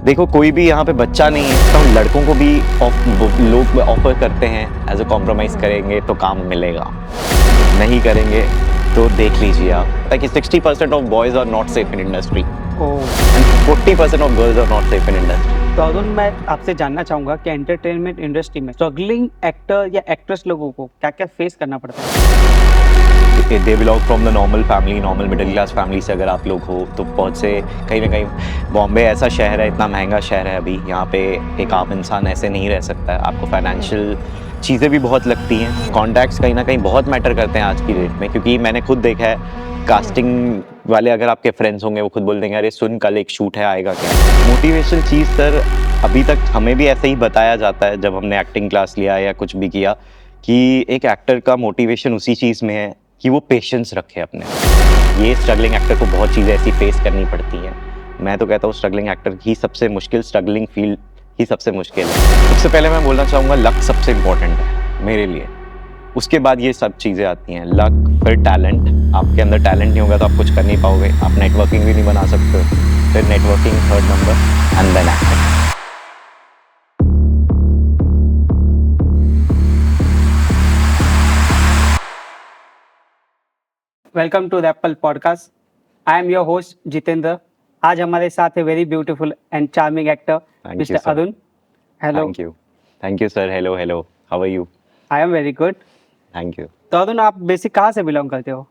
देखो कोई भी यहाँ पे बच्चा नहीं है, तो लड़कों को भी लोग ऑफर करते हैं एज अ कॉम्प्रोमाइज़ करेंगे तो काम मिलेगा, नहीं करेंगे तो देख लीजिए आप ताकि 60% of boys are not safe in industry oh! And 40% of girls are not safe in industry. तो अरुण, मैं आपसे जानना चाहूँगा कि एंटरटेनमेंट इंडस्ट्री में स्ट्रगलिंग एक्टर या एक्ट्रेस लोगों को क्या-क्या फेस करना पड़ता है? They belong from the normal family, normal middle class family से अगर आप लोग हो तो बहुत से कहीं ना कहीं बॉम्बे ऐसा शहर है, इतना महंगा शहर है अभी, यहाँ पे एक आम इंसान ऐसे नहीं रह सकता है। आपको फाइनेंशियल चीज़ें भी बहुत लगती हैं, कॉन्टैक्ट्स कहीं ना कहीं बहुत मैटर करते हैं आज की डेट में, क्योंकि मैंने खुद देखा है कास्टिंग वाले अगर आपके फ्रेंड्स होंगे वो खुद बोल देंगे अरे सुन कल एक शूट है आएगा क्या। मोटिवेशनल चीज़ सर अभी तक हमें भी ऐसे ही बताया जाता है जब हमने एक्टिंग क्लास लिया या कुछ भी किया कि एक एक्टर का मोटिवेशन उसी चीज़ में है कि वो पेशेंस रखे अपने। ये स्ट्रगलिंग एक्टर को बहुत चीज़ें ऐसी फेस करनी पड़ती हैं। मैं तो कहता हूँ स्ट्रगलिंग एक्टर ही सबसे मुश्किल, स्ट्रगलिंग फील्ड ही सबसे मुश्किल है। सबसे पहले मैं बोलना चाहूँगा लक सबसे इम्पोर्टेंट है मेरे लिए। उसके बाद ये सब चीज़ें आती हैं, लक फिर टैलेंट। आपके अंदर टैलेंट नहीं होगा तो आप कुछ कर नहीं पाओगे, आप नेटवर्किंग भी नहीं बना सकते हो। फिर networking third number and then acting. Welcome to the Apple podcast. I am your host Jitendra. आज हमारे साथ है very beautiful and charming actor thank mister you sir. Arun. Hello. Thank you sir. Hello hello, how are you? I am very good. Thank you. तो अरुण, आप basic कहाँ से belong करते हो?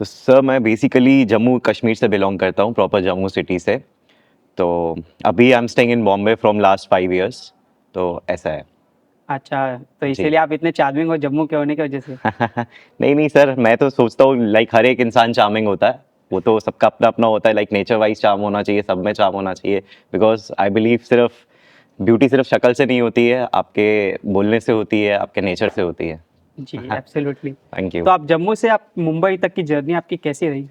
तो सर मैं बेसिकली जम्मू कश्मीर से बिलोंग करता हूँ, प्रॉपर जम्मू सिटी से। तो अभी I am staying in Bombay from last 5 years। तो ऐसा है। अच्छा, तो जी। इसीलिए आप इतने चार्मिंग हो जम्मू के होने की वजह से। नहीं नहीं सर, मैं तो सोचता हूँ लाइक हर एक इंसान चार्मिंग होता है, वो तो सबका अपना अपना होता है, लाइक नेचर वाइज चार्म होना चाहिए, सब में चार्म होना चाहिए। बिकॉज आई बिलीव सिर्फ ब्यूटी सिर्फ शक्ल से नहीं होती है, आपके बोलने से होती है, आपके नेचर से होती है। जी, एब्सोल्युटली। Thank you. तो आप जम्मू से आप मुंबई तक की जर्नी आपकी कैसी रही?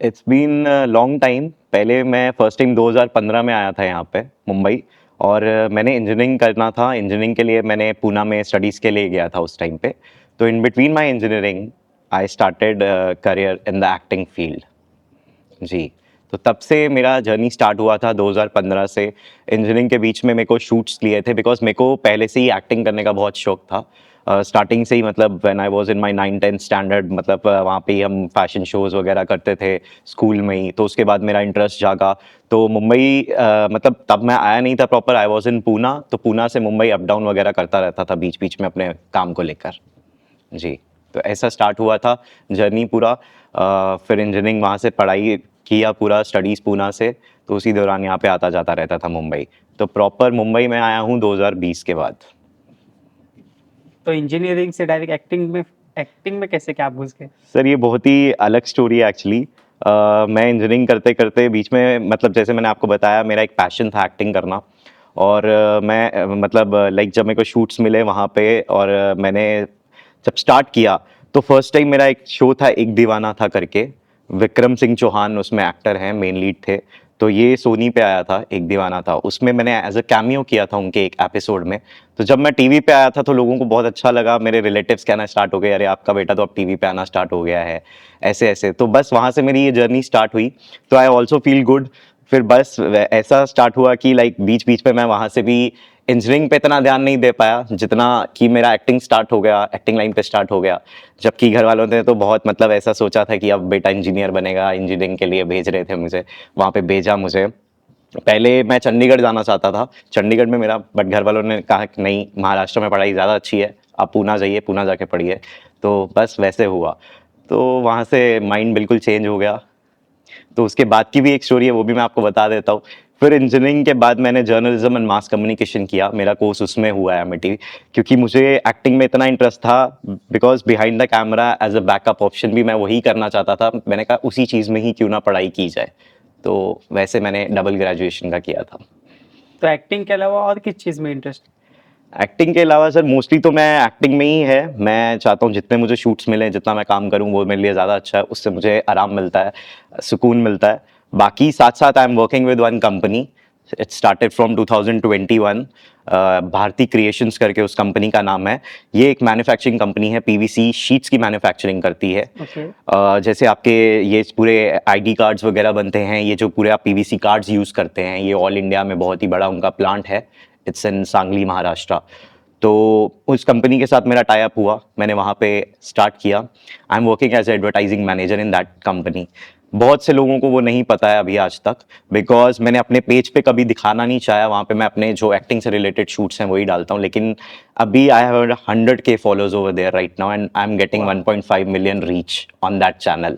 It's been long time. पहले मैं फर्स्ट टाइम 2015 में आया था यहाँ पे मुंबई, और मैंने इंजीनियरिंग करना था। इंजीनियरिंग के लिए मैंने पूना में स्टडीज़ के लिए गया था उस टाइम पे। तो in between my engineering I started career in the acting field. जी। तो तब से मेरा जर्नी स्टार्ट हुआ था 2015 से। इंजीनियरिंग के बीच में मेरे को शूट्स लिए थे बिकॉज़ मेरे को पहले से ही एक्टिंग करने का बहुत शौक था। स्टार्टिंग से ही, मतलब when I was in my 9th-10th standard, मतलब वहाँ पे ही हम फैशन शोज़ वगैरह करते थे स्कूल में ही। तो उसके बाद मेरा इंटरेस्ट जागा। तो मुंबई मतलब तब मैं आया नहीं था proper, I was in Poona. तो पूना से मुंबई अप डाउन वगैरह करता रहता था बीच-बीच में अपने काम को लेकर। जी। तो ऐसा स्टार्ट हुआ था जर्नी पूरा। फिर इंजीनियरिंग वहाँ से पढ़ाई किया, पूरा स्टडीज़ पूना से। तो उसी दौरान यहाँ पे आता जाता रहता था मुंबई। तो प्रॉपर मुंबई में आया हूँ 2020 के बाद। तो इंजीनियरिंग से डायरेक्ट एक्टिंग में कैसे क्या आप घुस गए? सर ये बहुत ही अलग स्टोरी है एक्चुअली। मैं इंजीनियरिंग करते करते बीच में, मतलब जैसे मैंने आपको बताया, मेरा एक पैशन था एक्टिंग करना। और मैं मतलब लाइक जब मेरे को शूट्स मिले वहाँ पे, और मैंने जब स्टार्ट किया तो फर्स्ट टाइम मेरा एक शो था एक दीवाना था करके। विक्रम सिंह चौहान उसमें एक्टर हैं, मेन लीड थे। तो ये सोनी पे आया था, एक दीवाना था, उसमें मैंने एज अ कैमियो किया था उनके एक एपिसोड में। तो जब मैं टीवी पे आया था तो लोगों को बहुत अच्छा लगा, मेरे रिलेटिव्स कहना स्टार्ट हो गए अरे आपका बेटा तो अब टीवी पे आना स्टार्ट हो गया है, ऐसे ऐसे। तो बस वहाँ से मेरी ये जर्नी स्टार्ट हुई। तो आई ऑल्सो फील गुड। फिर बस ऐसा स्टार्ट हुआ कि लाइक बीच बीच में मैं वहाँ से भी इंजीनियरिंग पे इतना ध्यान नहीं दे पाया जितना कि मेरा एक्टिंग स्टार्ट हो गया, एक्टिंग लाइन पे स्टार्ट हो गया। जबकि घर वालों ने तो बहुत मतलब ऐसा सोचा था कि अब बेटा इंजीनियर बनेगा, इंजीनियरिंग के लिए भेज रहे थे मुझे, वहाँ पे भेजा मुझे। पहले मैं चंडीगढ़ जाना चाहता था, चंडीगढ़ में मेरा, बट घर वालों ने कहा कि नहीं, महाराष्ट्र में पढ़ाई ज़्यादा अच्छी है, आप पूना जाइए, पूना जाके पढ़िए। तो बस वैसे हुआ। तो वहाँ से माइंड बिल्कुल चेंज हो गया। तो उसके बाद की भी एक स्टोरी है, वो भी मैं आपको बता देता हूँ। फिर इंजीनियरिंग के बाद मैंने जर्नलिज्म एंड मास कम्युनिकेशन किया, मेरा कोर्स उसमें हुआ है एमआईटी। क्योंकि मुझे एक्टिंग में इतना इंटरेस्ट था, because behind the camera as a backup option भी मैं वही करना चाहता था। मैंने कहा उसी चीज़ में ही क्यों ना पढ़ाई की जाए। तो वैसे मैंने डबल ग्रेजुएशन का किया था। तो एक्टिंग के अलावा और किस चीज़ में इंटरेस्ट? एक्टिंग के अलावा सर मोस्टली तो मैं एक्टिंग में ही है। मैं चाहता हूँ जितने मुझे शूट्स मिलें, जितना मैं काम करूँ वो मेरे लिए ज़्यादा अच्छा है, उससे मुझे आराम मिलता है, सुकून मिलता है। बाकी साथ साथ I am working with one company, it started from 2021। Bharti creations करके उस कंपनी का नाम है। ये एक मैन्युफैक्चरिंग कंपनी है, पीवीसी शीट्स की मैन्युफैक्चरिंग करती है। ओके। जैसे आपके ये पूरे आईडी कार्ड्स वगैरह बनते हैं, ये जो पूरे आप पीवीसी कार्ड्स यूज़ करते हैं, ये ऑल इंडिया में बहुत ही बड़ा उनका प्लांट है। It's in Sangli, Maharashtra. तो उस कंपनी के साथ मेरा टाई अप हुआ, मैंने वहाँ पे स्टार्ट किया। I am working as advertising manager in that company. बहुत से लोगों को वो नहीं पता है अभी आज तक, बिकॉज मैंने अपने पेज पे कभी दिखाना नहीं चाहा। वहाँ पे मैं अपने जो एक्टिंग से रिलेटेड शूट्स हैं वही डालता हूँ, लेकिन अभी I have 100K followers over there right now and I am getting 1.5 million reach on that channel.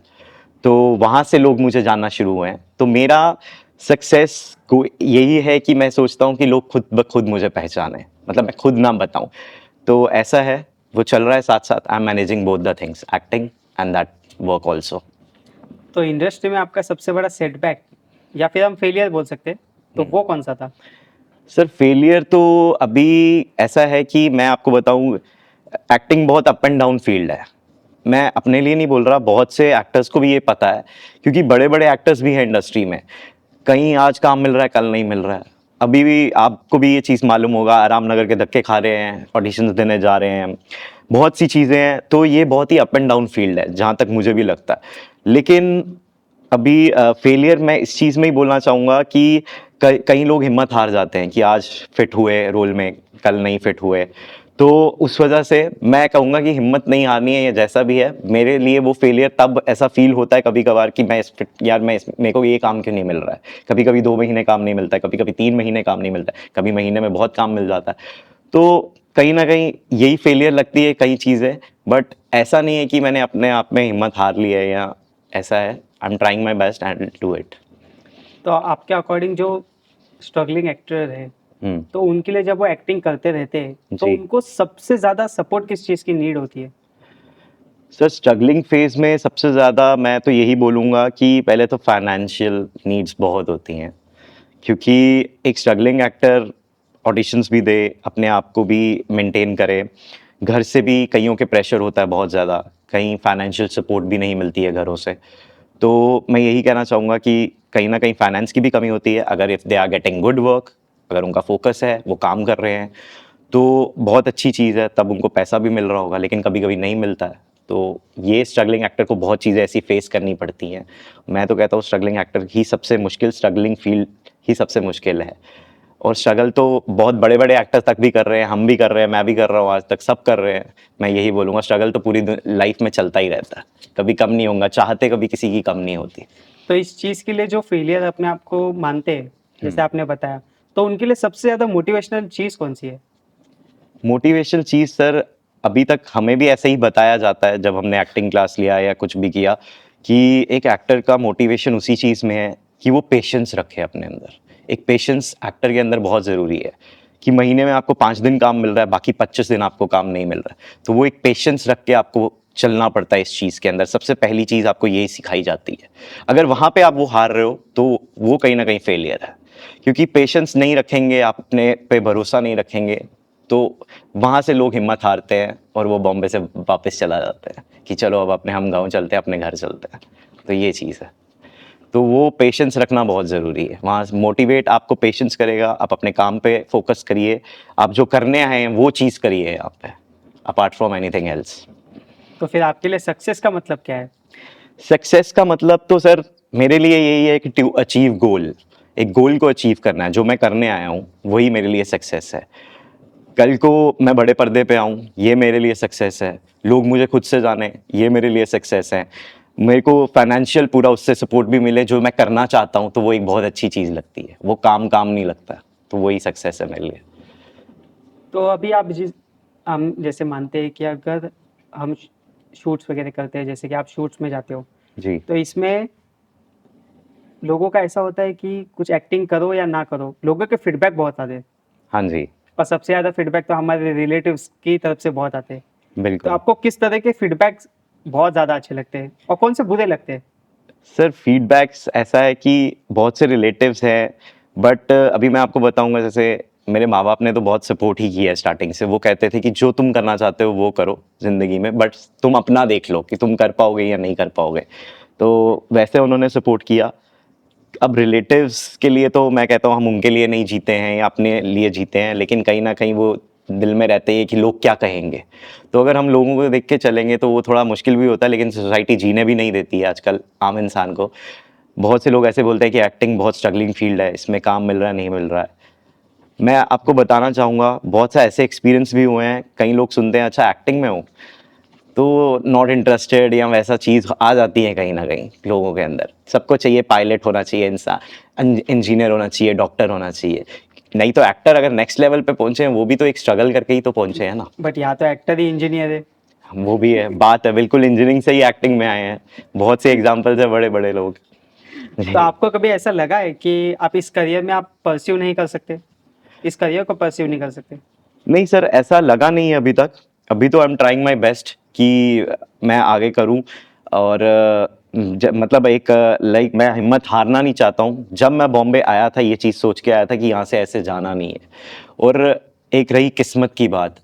तो वहाँ से लोग मुझे जानना शुरू हुए हैं। तो मेरा सक्सेस को यही है कि मैं सोचता हूँ कि लोग खुद ब खुद मुझे पहचाने, मतलब मैं खुद ना बताऊँ। तो ऐसा है, वो चल रहा है साथ साथ। I M managing both the things, acting and that work also. तो इंडस्ट्री में आपका सबसे बड़ा सेटबैक या फिर हम फेलियर बोल सकते हैं, तो वो कौन सा था? सर फेलियर तो अभी ऐसा है कि मैं आपको बताऊं, एक्टिंग बहुत अप एंड डाउन फील्ड है। मैं अपने लिए नहीं बोल रहा, बहुत से एक्टर्स को भी ये पता है, क्योंकि बड़े बड़े एक्टर्स भी हैं इंडस्ट्री में। कहीं आज काम मिल रहा है, कल नहीं मिल रहा है। अभी भी आपको भी ये चीज़ मालूम होगा, आराम नगर के धक्के खा रहे हैं, ऑडिशंस देने जा रहे हैं, बहुत सी चीज़ें हैं। तो ये बहुत ही अप एंड डाउन फील्ड है, जहाँ तक मुझे भी लगता है। लेकिन अभी फेलियर मैं इस चीज़ में ही बोलना चाहूँगा कि कई लोग हिम्मत हार जाते हैं कि आज फिट हुए रोल में, कल नहीं फिट हुए। तो उस वजह से मैं कहूँगा कि हिम्मत नहीं हारनी है, या जैसा भी है। मेरे लिए वो फेलियर तब ऐसा फील होता है कभी कभार कि मेरे को ये काम क्यों नहीं मिल रहा है। कभी कभी 2 महीने काम नहीं मिलता है, कभी कभी 3 महीने काम नहीं मिलता है, कभी महीने में बहुत काम मिल जाता है। तो कहीं ना कहीं यही फेलियर लगती है कई चीज़ें। बट ऐसा नहीं है कि मैंने अपने आप में हिम्मत हार ली है, या ऐसा है। आई am trying my best and do it. तो आपके अकॉर्डिंग जो स्ट्रगलिंग एक्टर है, तो उनके लिए जब वो एक्टिंग करते रहते हैं, तो जी उनको सबसे ज़्यादा सपोर्ट किस चीज़ की नीड होती है? सर, स्ट्रगलिंग फेज में सबसे ज़्यादा मैं तो यही बोलूँगा कि पहले तो फाइनेंशियल नीड्स बहुत होती हैं, क्योंकि एक स्ट्रगलिंग एक्टर ऑडिशंस भी दे, अपने आप को भी मेंटेन करे, घर से भी कईयों के प्रेशर होता है बहुत ज़्यादा, कहीं फाइनेंशियल सपोर्ट भी नहीं मिलती है घरों से। तो मैं यही कहना चाहूँगा कि कहीं ना कहीं फाइनेंस की भी कमी होती है। अगर if they are getting good work, अगर उनका फोकस है, वो काम कर रहे हैं, तो बहुत अच्छी चीज़ है, तब उनको पैसा भी मिल रहा होगा। लेकिन कभी कभी नहीं मिलता है, तो ये स्ट्रगलिंग एक्टर को बहुत चीज़ें ऐसी फेस करनी पड़ती हैं। मैं तो कहता हूँ स्ट्रगलिंग एक्टर ही सबसे मुश्किल, स्ट्रगलिंग फील्ड ही सबसे मुश्किल है। और स्ट्रगल तो बहुत बड़े बड़े एक्टर्स तक भी कर रहे हैं, हम भी कर रहे हैं, मैं भी कर रहा हूँ, आज तक सब कर रहे हैं। मैं यही बोलूँगा, स्ट्रगल तो पूरी लाइफ में चलता ही रहता है, कभी कम नहीं होगा, चाहते कभी किसी की कम नहीं होती। तो इस चीज़ के लिए जो फेलियर अपने आप को मानते हैं, जैसे आपने बताया, तो उनके लिए सबसे ज़्यादा मोटिवेशनल चीज़ कौन सी है? मोटिवेशनल चीज़ सर, अभी तक हमें भी ऐसे ही बताया जाता है जब हमने एक्टिंग क्लास लिया या कुछ भी किया, कि एक एक्टर का मोटिवेशन उसी चीज़ में है कि वो पेशेंस रखे अपने अंदर। एक पेशेंस एक्टर के अंदर बहुत ज़रूरी है, कि महीने में आपको 5 दिन काम मिल रहा है, बाकी 25 दिन आपको काम नहीं मिल रहा है। तो वो एक पेशेंस रख के आपको चलना पड़ता है इस चीज़ के अंदर। सबसे पहली चीज़ आपको यही सिखाई जाती है। अगर वहाँ पे आप वो हार रहे हो, तो वो कहीं ना कहीं फेलियर है, क्योंकि पेशेंस नहीं रखेंगे, आप अपने पे भरोसा नहीं रखेंगे, तो वहाँ से लोग हिम्मत हारते हैं और वो बॉम्बे से वापस चला जाते हैं कि चलो अब अपने हम गाँव चलते हैं, अपने घर चलते हैं। तो ये चीज़ है। तो वो पेशेंस रखना बहुत ज़रूरी है। वहाँ से मोटिवेट आपको पेशेंस करेगा, आप अपने काम पे फोकस करिए, आप जो करने आए हैं वो चीज़ करिए यहाँ पे, अपार्ट फ्रॉम एनीथिंग एल्स। तो फिर आपके लिए सक्सेस का मतलब क्या है? सक्सेस का मतलब तो सर मेरे लिए यही है कि टू अचीव गोल, एक गोल को अचीव करना है। जो मैं करने आया हूँ वही मेरे लिए सक्सेस है। कल को मैं बड़े पर्दे पे आऊँ, ये मेरे लिए सक्सेस है। लोग मुझे खुद से जाने, ये मेरे लिए सक्सेस है। मेरे को फाइनेंशियल पूरा उससे सपोर्ट भी मिले जो मैं करना चाहता हूँ, तो वो एक बहुत अच्छी चीज़ लगती है। वो काम काम नहीं लगता, तो वही सक्सेस है मेरे लिए। तो अभी आप हम जैसे मानते हैं कि अगर हम शूट्स वगैरह करते हैं, जैसे कि आप शूट्स में जाते हो, जी। तो इसमें लोगों का ऐसा होता है कि कुछ एक्टिंग करो या ना करो, लोगों के फीडबैक बहुत आते हैं, हाँ जी, और सबसे ज़्यादा फीडबैक तो हमारे रिलेटिव्स की तरफ से बहुत आते हैं। तो बिल्कुल। आपको किस तरह के फीडबैक्स बहुत ज़्यादा अच्छे लगते हैं और कौन से बुरे लगते हैं? सर फीडबैक्स ऐसा है कि बहुत से रिलेटिव्स हैं, बट अभी मैं आपको बताऊंगा, जैसे मेरे माँ बाप ने तो बहुत सपोर्ट ही किया है स्टार्टिंग से। वो कहते थे कि जो तुम करना चाहते हो वो करो ज़िंदगी में, बट तुम अपना देख लो कि तुम कर पाओगे या नहीं कर पाओगे। तो वैसे उन्होंने सपोर्ट किया। अब रिलेटिव्स के लिए तो मैं कहता हूँ हम उनके लिए नहीं जीते हैं या अपने लिए जीते हैं, लेकिन कहीं ना कहीं वो दिल में रहते हैं कि लोग क्या कहेंगे। तो अगर हम लोगों को देख के चलेंगे तो वो थोड़ा मुश्किल भी होता है, लेकिन सोसाइटी जीने भी नहीं देती है आजकल आम इंसान को। बहुत से लोग ऐसे बोलते हैं कि एक्टिंग बहुत स्ट्रगलिंग फील्ड है, इसमें काम मिल रहा है नहीं मिल रहा है। मैं आपको बताना चाहूँगा बहुत से ऐसे एक्सपीरियंस भी हुए हैं, कई लोग सुनते हैं अच्छा एक्टिंग में हूँ तो नॉट इंटरेस्टेड या वैसा चीज़ आ जाती है कहीं ना कहीं लोगों के अंदर। सबको चाहिए पायलट होना चाहिए, इंसान इंजीनियर होना चाहिए, डॉक्टर होना चाहिए। नहीं तो एक्टर अगर नेक्स्ट लेवल पे पहुंचे हैं वो भी तो एक स्ट्रगल करके ही तो पहुंचे हैं ना। बट यहाँ तो एक्टर ही इंजीनियर है। वो भी है, बात है, बिल्कुल इंजीनियरिंग से ही एक्टिंग में आए हैं। बहुत से एग्जाम्पल्स है बड़े बड़े लोग। तो आपको कभी ऐसा लगा है कि आप इस करियर में आप परस्यू नहीं कर सकते, इस करियर को परस्यू नहीं कर सकते? नहीं सर, ऐसा लगा नहीं है अभी तक। अभी तो आई एम ट्राइंग माई बेस्ट कि मैं आगे करूं। और मतलब एक लाइक मैं हिम्मत हारना नहीं चाहता हूं। जब मैं बॉम्बे आया था ये चीज़ सोच के आया था कि यहाँ से ऐसे जाना नहीं है। और एक रही किस्मत की बात।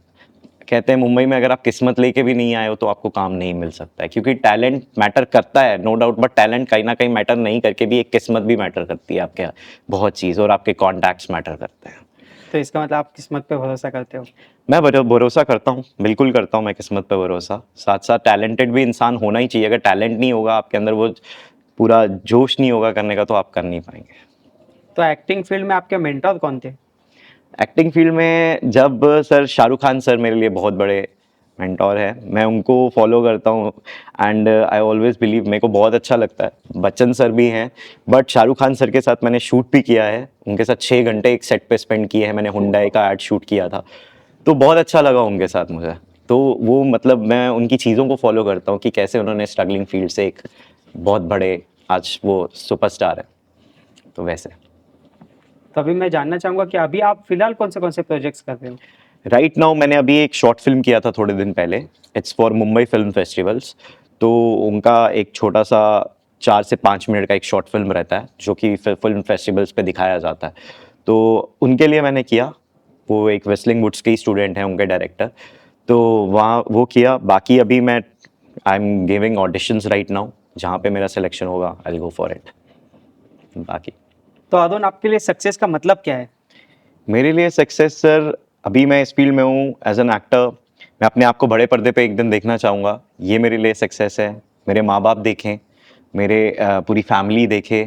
कहते हैं मुंबई में अगर आप किस्मत लेके भी नहीं आए हो तो आपको काम नहीं मिल सकता है, क्योंकि टैलेंट मैटर करता है नो डाउट, बट टैलेंट कहीं ना कहीं मैटर नहीं करके भी एक किस्मत भी मैटर करती है आपके बहुत चीज़, और आपके कॉन्टैक्ट्स मैटर करते हैं। तो इसका मतलब आप किस्मत पे भरोसा करते हो? मैं भरोसा करता हूँ, बिल्कुल करता हूँ मैं किस्मत पे भरोसा। साथ साथ टैलेंटेड भी इंसान होना ही चाहिए। अगर टैलेंट नहीं होगा आपके अंदर, वो पूरा जोश नहीं होगा करने का, तो आप कर नहीं पाएंगे। तो एक्टिंग फील्ड में आपके मेंटर कौन थे? एक्टिंग फील्ड में जब सर शाहरुख खान सर मेरे लिए बहुत बड़े मेंटोर है, मैं उनको फॉलो करता हूँ। एंड आई ऑलवेज बिलीव, मेरे को बहुत अच्छा लगता है। बच्चन सर भी हैं, बट शाहरुख खान सर के साथ मैंने शूट भी किया है। उनके साथ 6 घंटे एक सेट पे स्पेंड किए हैं मैंने। हुंडई का एड शूट किया था, तो बहुत अच्छा लगा उनके साथ मुझे। तो वो मतलब मैं उनकी चीज़ों को फॉलो करता हूँ कि कैसे उन्होंने स्ट्रगलिंग फील्ड से एक बहुत बड़े आज वो सुपरस्टार है, तो वैसे। तो अभी मैं जानना चाहूंगा कि अभी आप फिलहाल कौन से प्रोजेक्ट्स कर रहे हो? राइट नाउ मैंने अभी एक शॉर्ट फिल्म किया था थोड़े दिन पहले। It's for Mumbai film festivals. तो उनका एक छोटा सा 4 से 5 मिनट का एक शॉर्ट फिल्म रहता है जो कि फिल्म फेस्टिवल्स पे दिखाया जाता है। तो उनके लिए मैंने किया। वो एक वेस्लिंग वुड्स के ही स्टूडेंट हैं उनके डायरेक्टर। तो वहाँ वो किया। बाकी अभी मैं आई am giving auditions right now, जहाँ पे मेरा सिलेक्शन होगा I will go for it. बाकी तो अरुण, आपके लिए सक्सेस का मतलब क्या है? मेरे लिए सक्सेस सर, अभी मैं इस फील्ड में हूँ एज एन एक्टर। मैं अपने आप को बड़े पर्दे पे एक दिन देखना चाहूँगा, ये मेरे लिए सक्सेस है। मेरे माँ बाप देखें, मेरे पूरी फैमिली देखे,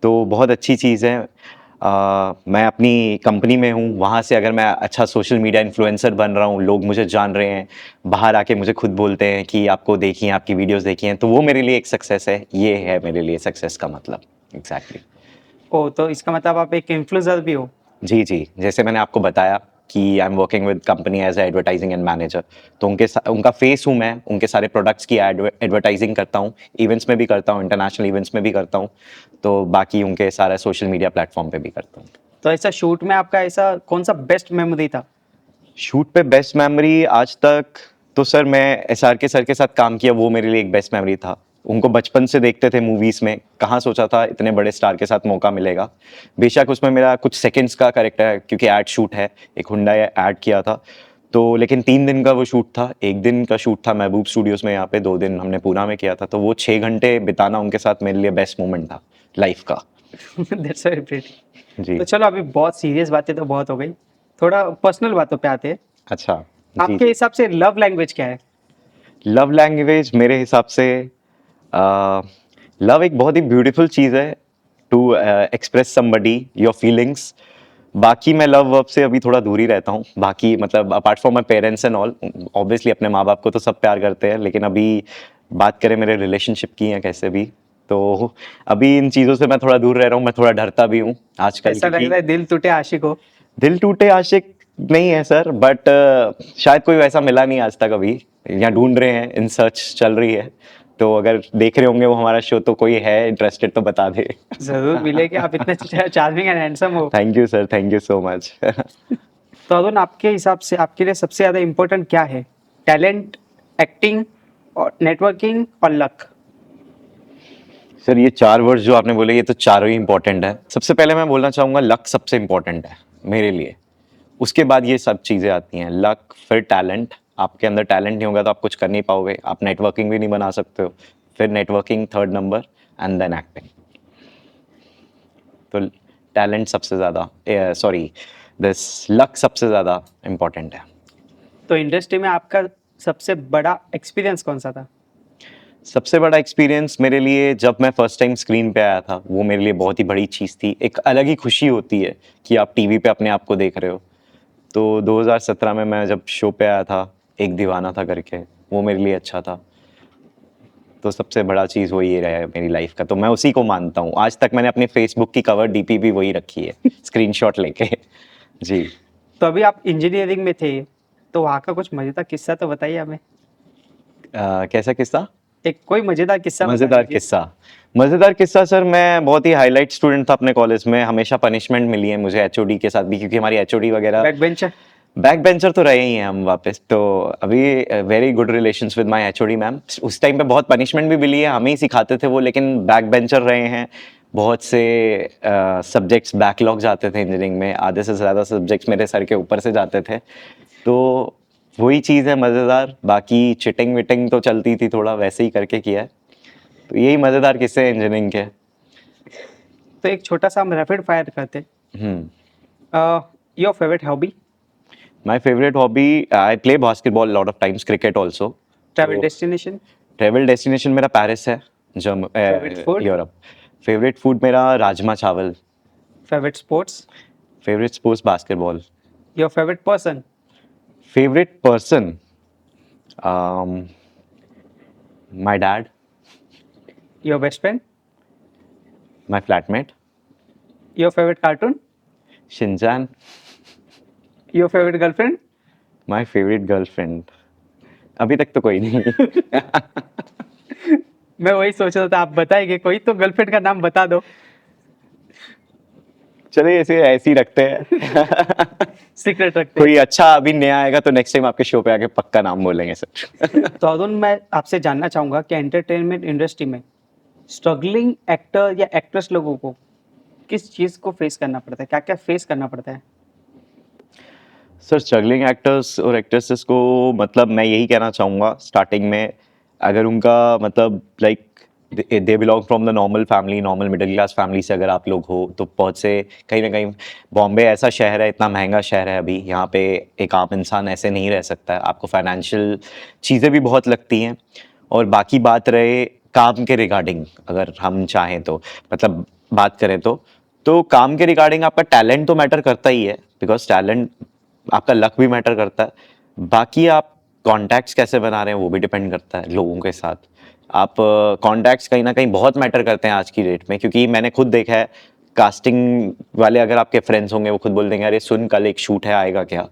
तो बहुत अच्छी चीज़ है। मैं अपनी कंपनी में हूँ, वहाँ से अगर मैं अच्छा सोशल मीडिया इन्फ्लुएंसर बन रहा हूँ, लोग मुझे जान रहे हैं, बाहर आके मुझे खुद बोलते हैं कि आपको देखिए, आपकी वीडियोस देखी हैं, तो वो मेरे लिए एक सक्सेस है। ये है मेरे लिए सक्सेस का मतलब। एग्जैक्टली। ओ, तो इसका मतलब आप एक इन्फ्लुएंसर भी हो? जी जी, जैसे मैंने आपको बताया कि I am working with company as advertising and manager. तो उनका फेस हूँ मैं, उनके सारे प्रोडक्ट्स की एडवर्टाइजिंग करता हूँ, इवेंट्स में भी करता हूँ, इंटरनेशनल इवेंट्स में भी करता हूँ। तो बाकी उनके सारा सोशल मीडिया प्लेटफॉर्म पे भी करता हूँ। तो ऐसा शूट में आपका ऐसा कौन सा बेस्ट मेमोरी था? शूट पे बेस्ट मेमोरी आज तक तो सर, मैं एसआर के सर के साथ काम किया, वो मेरे लिए एक बेस्ट मेमोरी था। उनको बचपन से देखते थे मूवीज में, कहाँ सोचा था इतने बड़े स्टार के साथ मौका मिलेगा। बेशक उसमें मेरा कुछ सेकंड्स का कैरेक्टर है क्योंकि एड शूट है, एक हुंडा ऐड किया था। तो लेकिन 3 दिन का वो शूट था। एक दिन का शूट था महबूब स्टूडियोज में, यहाँ पे 2 दिन हमने पूना में किया था। तो वो 6 घंटे बिताना उनके साथ मेरे लिए बेस्ट मोमेंट था लाइफ का। That's very pretty. जी। तो चलो, अभी बहुत सीरियस बातें तो बहुत हो गई, थोड़ा पर्सनल बातों पे आते हैं। अच्छा। जी आपके जी। हिसाब से लव लैंग्वेज क्या है? लव लैंग्वेज मेरे हिसाब से, लव एक बहुत ही ब्यूटीफुल चीज़ है to express somebody your feelings. बाकी मैं लव वर्ब से अभी थोड़ा दूर ही रहता हूँ। बाकी मतलब apart from my parents and all, obviously अपने माँ बाप को तो सब प्यार करते हैं, लेकिन अभी बात करें मेरे रिलेशनशिप की या कैसे भी, तो अभी इन चीज़ों से मैं थोड़ा दूर रह रहा हूँ। मैं थोड़ा डरता भी हूँ आजकल, ऐसा लग क्योंकि रहा है दिल टूटे आशिक हो। दिल टूटे आशिक नहीं है सर, बट शायद कोई वैसा मिला नहीं आज तक अभी, या ढूंढ रहे हैं, इन सर्च चल रही है। तो अगर देख रहे होंगे वो हमारा शो, तो कोई है इंटरेस्टेड तो बता दे। जरूर मिलेगी, आप इतने चार्मिंग एंड हैंडसम हो। Thank you sir, thank you so much. तो अरुण, आपके हिसाब से आपके लिए सबसे ज्यादा इम्पोर्टेंट क्या है? टैलेंट, एक्टिंग, और नेटवर्किंग, और लक? सर ये 4 वर्ड्स जो आपने बोले, ये तो चारों ही इंपॉर्टेंट है। सबसे पहले मैं बोलना चाहूँगा लक सबसे इंपॉर्टेंट है मेरे लिए। उसके बाद ये सब चीज़ें आती हैं, लक, फिर टैलेंट। आपके अंदर टैलेंट नहीं होगा तो आप कुछ कर नहीं पाओगे, आप नेटवर्किंग भी नहीं बना सकते हो। फिर networking third number, and then acting. तो टैलेंट सबसे ज़्यादा, सॉरी, दिस लक सबसे ज़्यादा इम्पोर्टेंट है। तो इंडस्ट्री में आपका सबसे बड़ा एक्सपीरियंस कौन सा था? सबसे बड़ा एक्सपीरियंस मेरे लिए जब मैं फर्स्ट टाइम स्क्रीन पे आया था, वो मेरे लिए बहुत ही बड़ी चीज़ थी। एक अलग ही खुशी होती है कि आप टीवी पे अपने आप को देख रहे हो। तो 2017 में मैं जब शो पे आया था, एक दीवाना था करके, वो मेरे लिए अच्छा था। तो सबसे बड़ा चीज़ वही रहा है मेरी लाइफ का, तो मैं उसी को मानता हूँ। आज तक मैंने अपने फेसबुक की कवर डीपी भी वही रखी है, स्क्रीनशॉट लेके। जी। तो अभी आप इंजीनियरिंग में थे, तो वहाँ का कुछ मजेदार किस्सा तो बताइए हमें। कैसा किस्सा? एक कोई मजेदार किस्सा बता मज़ेदार दीजिए। किस्सा। मज़ेदार किस्सा सर, मैं बहुत ही हाइलाइट स्टूडेंट था अपने कॉलेज में। हमेशा पनिशमेंट मिली है मुझे एचओडी के साथ भी, क्योंकि हमारी एचओडी वगैरह बैक बेंचर। बैक बेंचर तो रहे ही हैं हम वापस। तो अभी very good relations with my HOD ma'am. उस टाइम पे बहुत पनिशमेंट भी मिली है, हमें ही सिखाते थे वो, लेकिन बैक बेंचर रहे हैं। बहुत से सब्जेक्ट्स बैकलॉग जाते थे इंजीनियरिंग में, आधे से ज़्यादा सब्जेक्ट्स मेरे सर के ऊपर से जाते थे। तो वही चीज़ है मज़ेदार। बाकी चिटिंग विटिंग तो चलती थी, थोड़ा वैसे ही करके किया है। तो यही मज़ेदार किस्से हैं इंजीनियरिंग के। तो एक छोटा सा हम रैपिड फायर करते। Hmm. Your favourite hobby? My favorite hobby, I play basketball a lot of times, cricket also. Travel तो डेस्टिनेशन? ट्रैवल डेस्टिनेशन मेरा पेरिस है, favourite food? Europe. Favourite food मेरा राजमा चावल। Favourite sports? Favourite sports basketball. Your favourite person? Favourite person, my dad, your best friend? My flatmate, your favourite cartoon? Shinchan. Your favourite girlfriend? My favourite girlfriend, अभी तक तो कोई नहीं। मैं वही सोच रहा था, आप बताएंगे कोई तो गर्लफ्रेंड का नाम बता दो। चलिए इसे ऐसे ही रखते हैं। सीक्रेट रखते कोई अच्छा अभी नया आएगा तो नेक्स्ट टाइम आपके शो पे आके पक्का नाम बोलेंगे सर। हैं। तो अरुण, मैं आपसे जानना चाहूंगा कि एंटरटेनमेंट इंडस्ट्री में स्ट्रगलिंग एक्टर या एक्ट्रेस लोगों को किस चीज को फेस करना पड़ता है, क्या क्या फेस करना पड़ता है? सर स्ट्रगलिंग एक्टर्स और एक्ट्रेसेस को, मतलब मैं यही कहना चाहूँगा स्टार्टिंग में, अगर उनका मतलब like they belong from the normal family, normal middle class family से अगर आप लोग हो, तो बहुत से कहीं ना कहीं, बॉम्बे ऐसा शहर है, इतना महंगा शहर है अभी, यहाँ पे एक आम इंसान ऐसे नहीं रह सकता है। आपको फाइनेंशियल चीज़ें भी बहुत लगती हैं। और बाकी बात रहे काम के रिगार्डिंग, अगर हम चाहें तो, मतलब बात करें तो काम के रिगार्डिंग आपका टैलेंट तो मैटर करता ही है, बिकॉज टैलेंट, आपका लक भी मैटर करता है। बाकी आप कॉन्टैक्ट्स कैसे बना रहे हैं वो भी डिपेंड करता है लोगों के साथ। आप कॉन्टैक्ट्स कहीं ना कहीं बहुत मैटर करते हैं आज की डेट में, क्योंकि मैंने खुद देखा है, कास्टिंग वाले अगर आपके फ्रेंड्स होंगे वो खुद बोल देंगे, अरे सुन कल एक शूट है, आएगा क्या?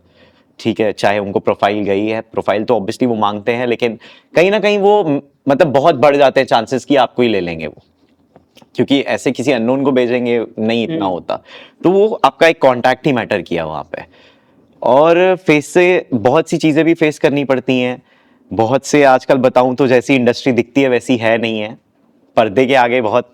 ठीक है, चाहे उनको प्रोफाइल गई है, प्रोफाइल तो ऑब्वियसली वो मांगते हैं, लेकिन कहीं ना कहीं वो मतलब बहुत बढ़ जाते हैं चांसेस कि आपको ही ले लेंगे वो, क्योंकि ऐसे किसी अननोन को भेजेंगे नहीं, इतना होता। तो वो आपका एक कॉन्टैक्ट ही मैटर किया वहाँ पे। और फेस से बहुत सी चीज़ें भी फेस करनी पड़ती हैं। बहुत से आजकल बताऊं तो जैसी इंडस्ट्री दिखती है वैसी है नहीं है। पर्दे के आगे बहुत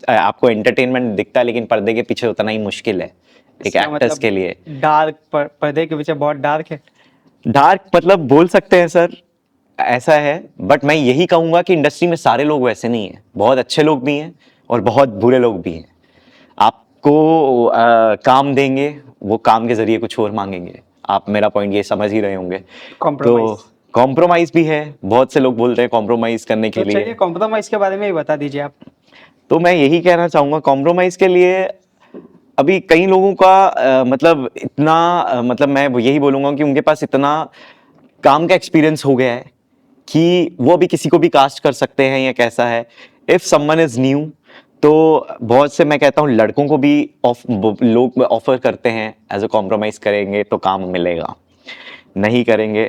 आपको एंटरटेनमेंट दिखता है, लेकिन पर्दे के पीछे उतना ही मुश्किल है एक इसका एक्टर्स के लिए। डार्क, पर्दे के पीछे बहुत डार्क है। डार्क मतलब बोल सकते हैं सर, ऐसा है। बट मैं यही कहूंगा कि इंडस्ट्री में सारे लोग वैसे नहीं हैं, बहुत अच्छे लोग भी हैं और बहुत बुरे लोग भी हैं। आपको काम देंगे, वो काम के जरिए कुछ और मांगेंगे। आप मेरा पॉइंट ये समझ ही रहे होंगे। तो कॉम्प्रोमाइज। कॉम्प्रोमाइज भी है, बहुत से लोग बोलते हैं कॉम्प्रोमाइज करने के तो चलिए लिए। कॉम्प्रोमाइज के बारे में ही बता दीजिए आप। तो मैं यही कहना चाहूंगा कॉम्प्रोमाइज के लिए, अभी कई लोगों का मतलब इतना मतलब मैं यही बोलूंगा कि उनके पास इतना काम का एक्सपीरियंस हो गया है कि वो अभी किसी को भी कास्ट कर सकते हैं, या कैसा है। इफ समवन इज न्यू, तो बहुत से मैं कहता हूँ लड़कों को भी लोग ऑफर करते हैं एज अ कॉम्प्रोमाइज करेंगे तो काम मिलेगा, नहीं करेंगे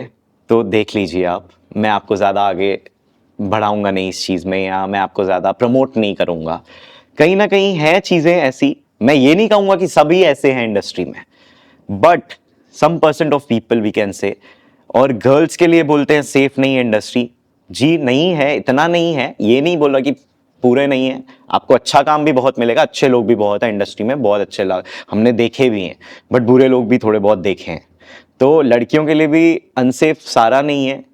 तो देख लीजिए आप। मैं आपको ज़्यादा आगे बढ़ाऊंगा नहीं इस चीज़ में, या मैं आपको ज़्यादा प्रमोट नहीं करूंगा। कहीं ना कहीं है चीज़ें ऐसी, मैं ये नहीं कहूँगा कि सभी ऐसे हैं इंडस्ट्री में, but some percent of people we can say. और गर्ल्स के लिए बोलते हैं सेफ नहीं है इंडस्ट्री, जी नहीं है, इतना नहीं है, ये नहीं बोला कि पूरे नहीं है। आपको अच्छा काम भी बहुत मिलेगा, अच्छे लोग भी बहुत हैं इंडस्ट्री में, बहुत अच्छे लोग हमने देखे भी हैं, बट बुरे लोग भी थोड़े बहुत देखे हैं। तो लड़कियों के लिए भी अनसेफ सारा नहीं है,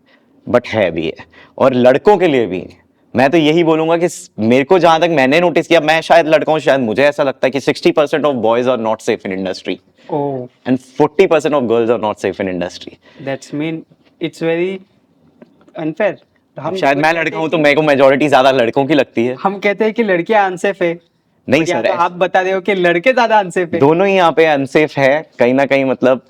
बट है भी है। और लड़कों के लिए भी मैं तो यही बोलूंगा कि मेरे को जहां तक मैंने नोटिस किया, मैं शायद लड़का हूं, शायद मुझे ऐसा लगता है कि 60% of boys are not safe in industry oh, and 40% of girls are not safe in industry. That's mean it's very unfair. अब हम शायद लोग मैं कहते लड़का हैं हूं तो कि मेरे को मेजोरिटी ज्यादा लड़कों की लगती है। हम कहते हैं कि लड़कियां अनसेफ है, नहीं बट यहाँ सर, तो आप बता रहे हो कि लड़के ज्यादा अनसेफ है। दोनों ही यहाँ पे अनसेफ है कहीं ना कहीं, मतलब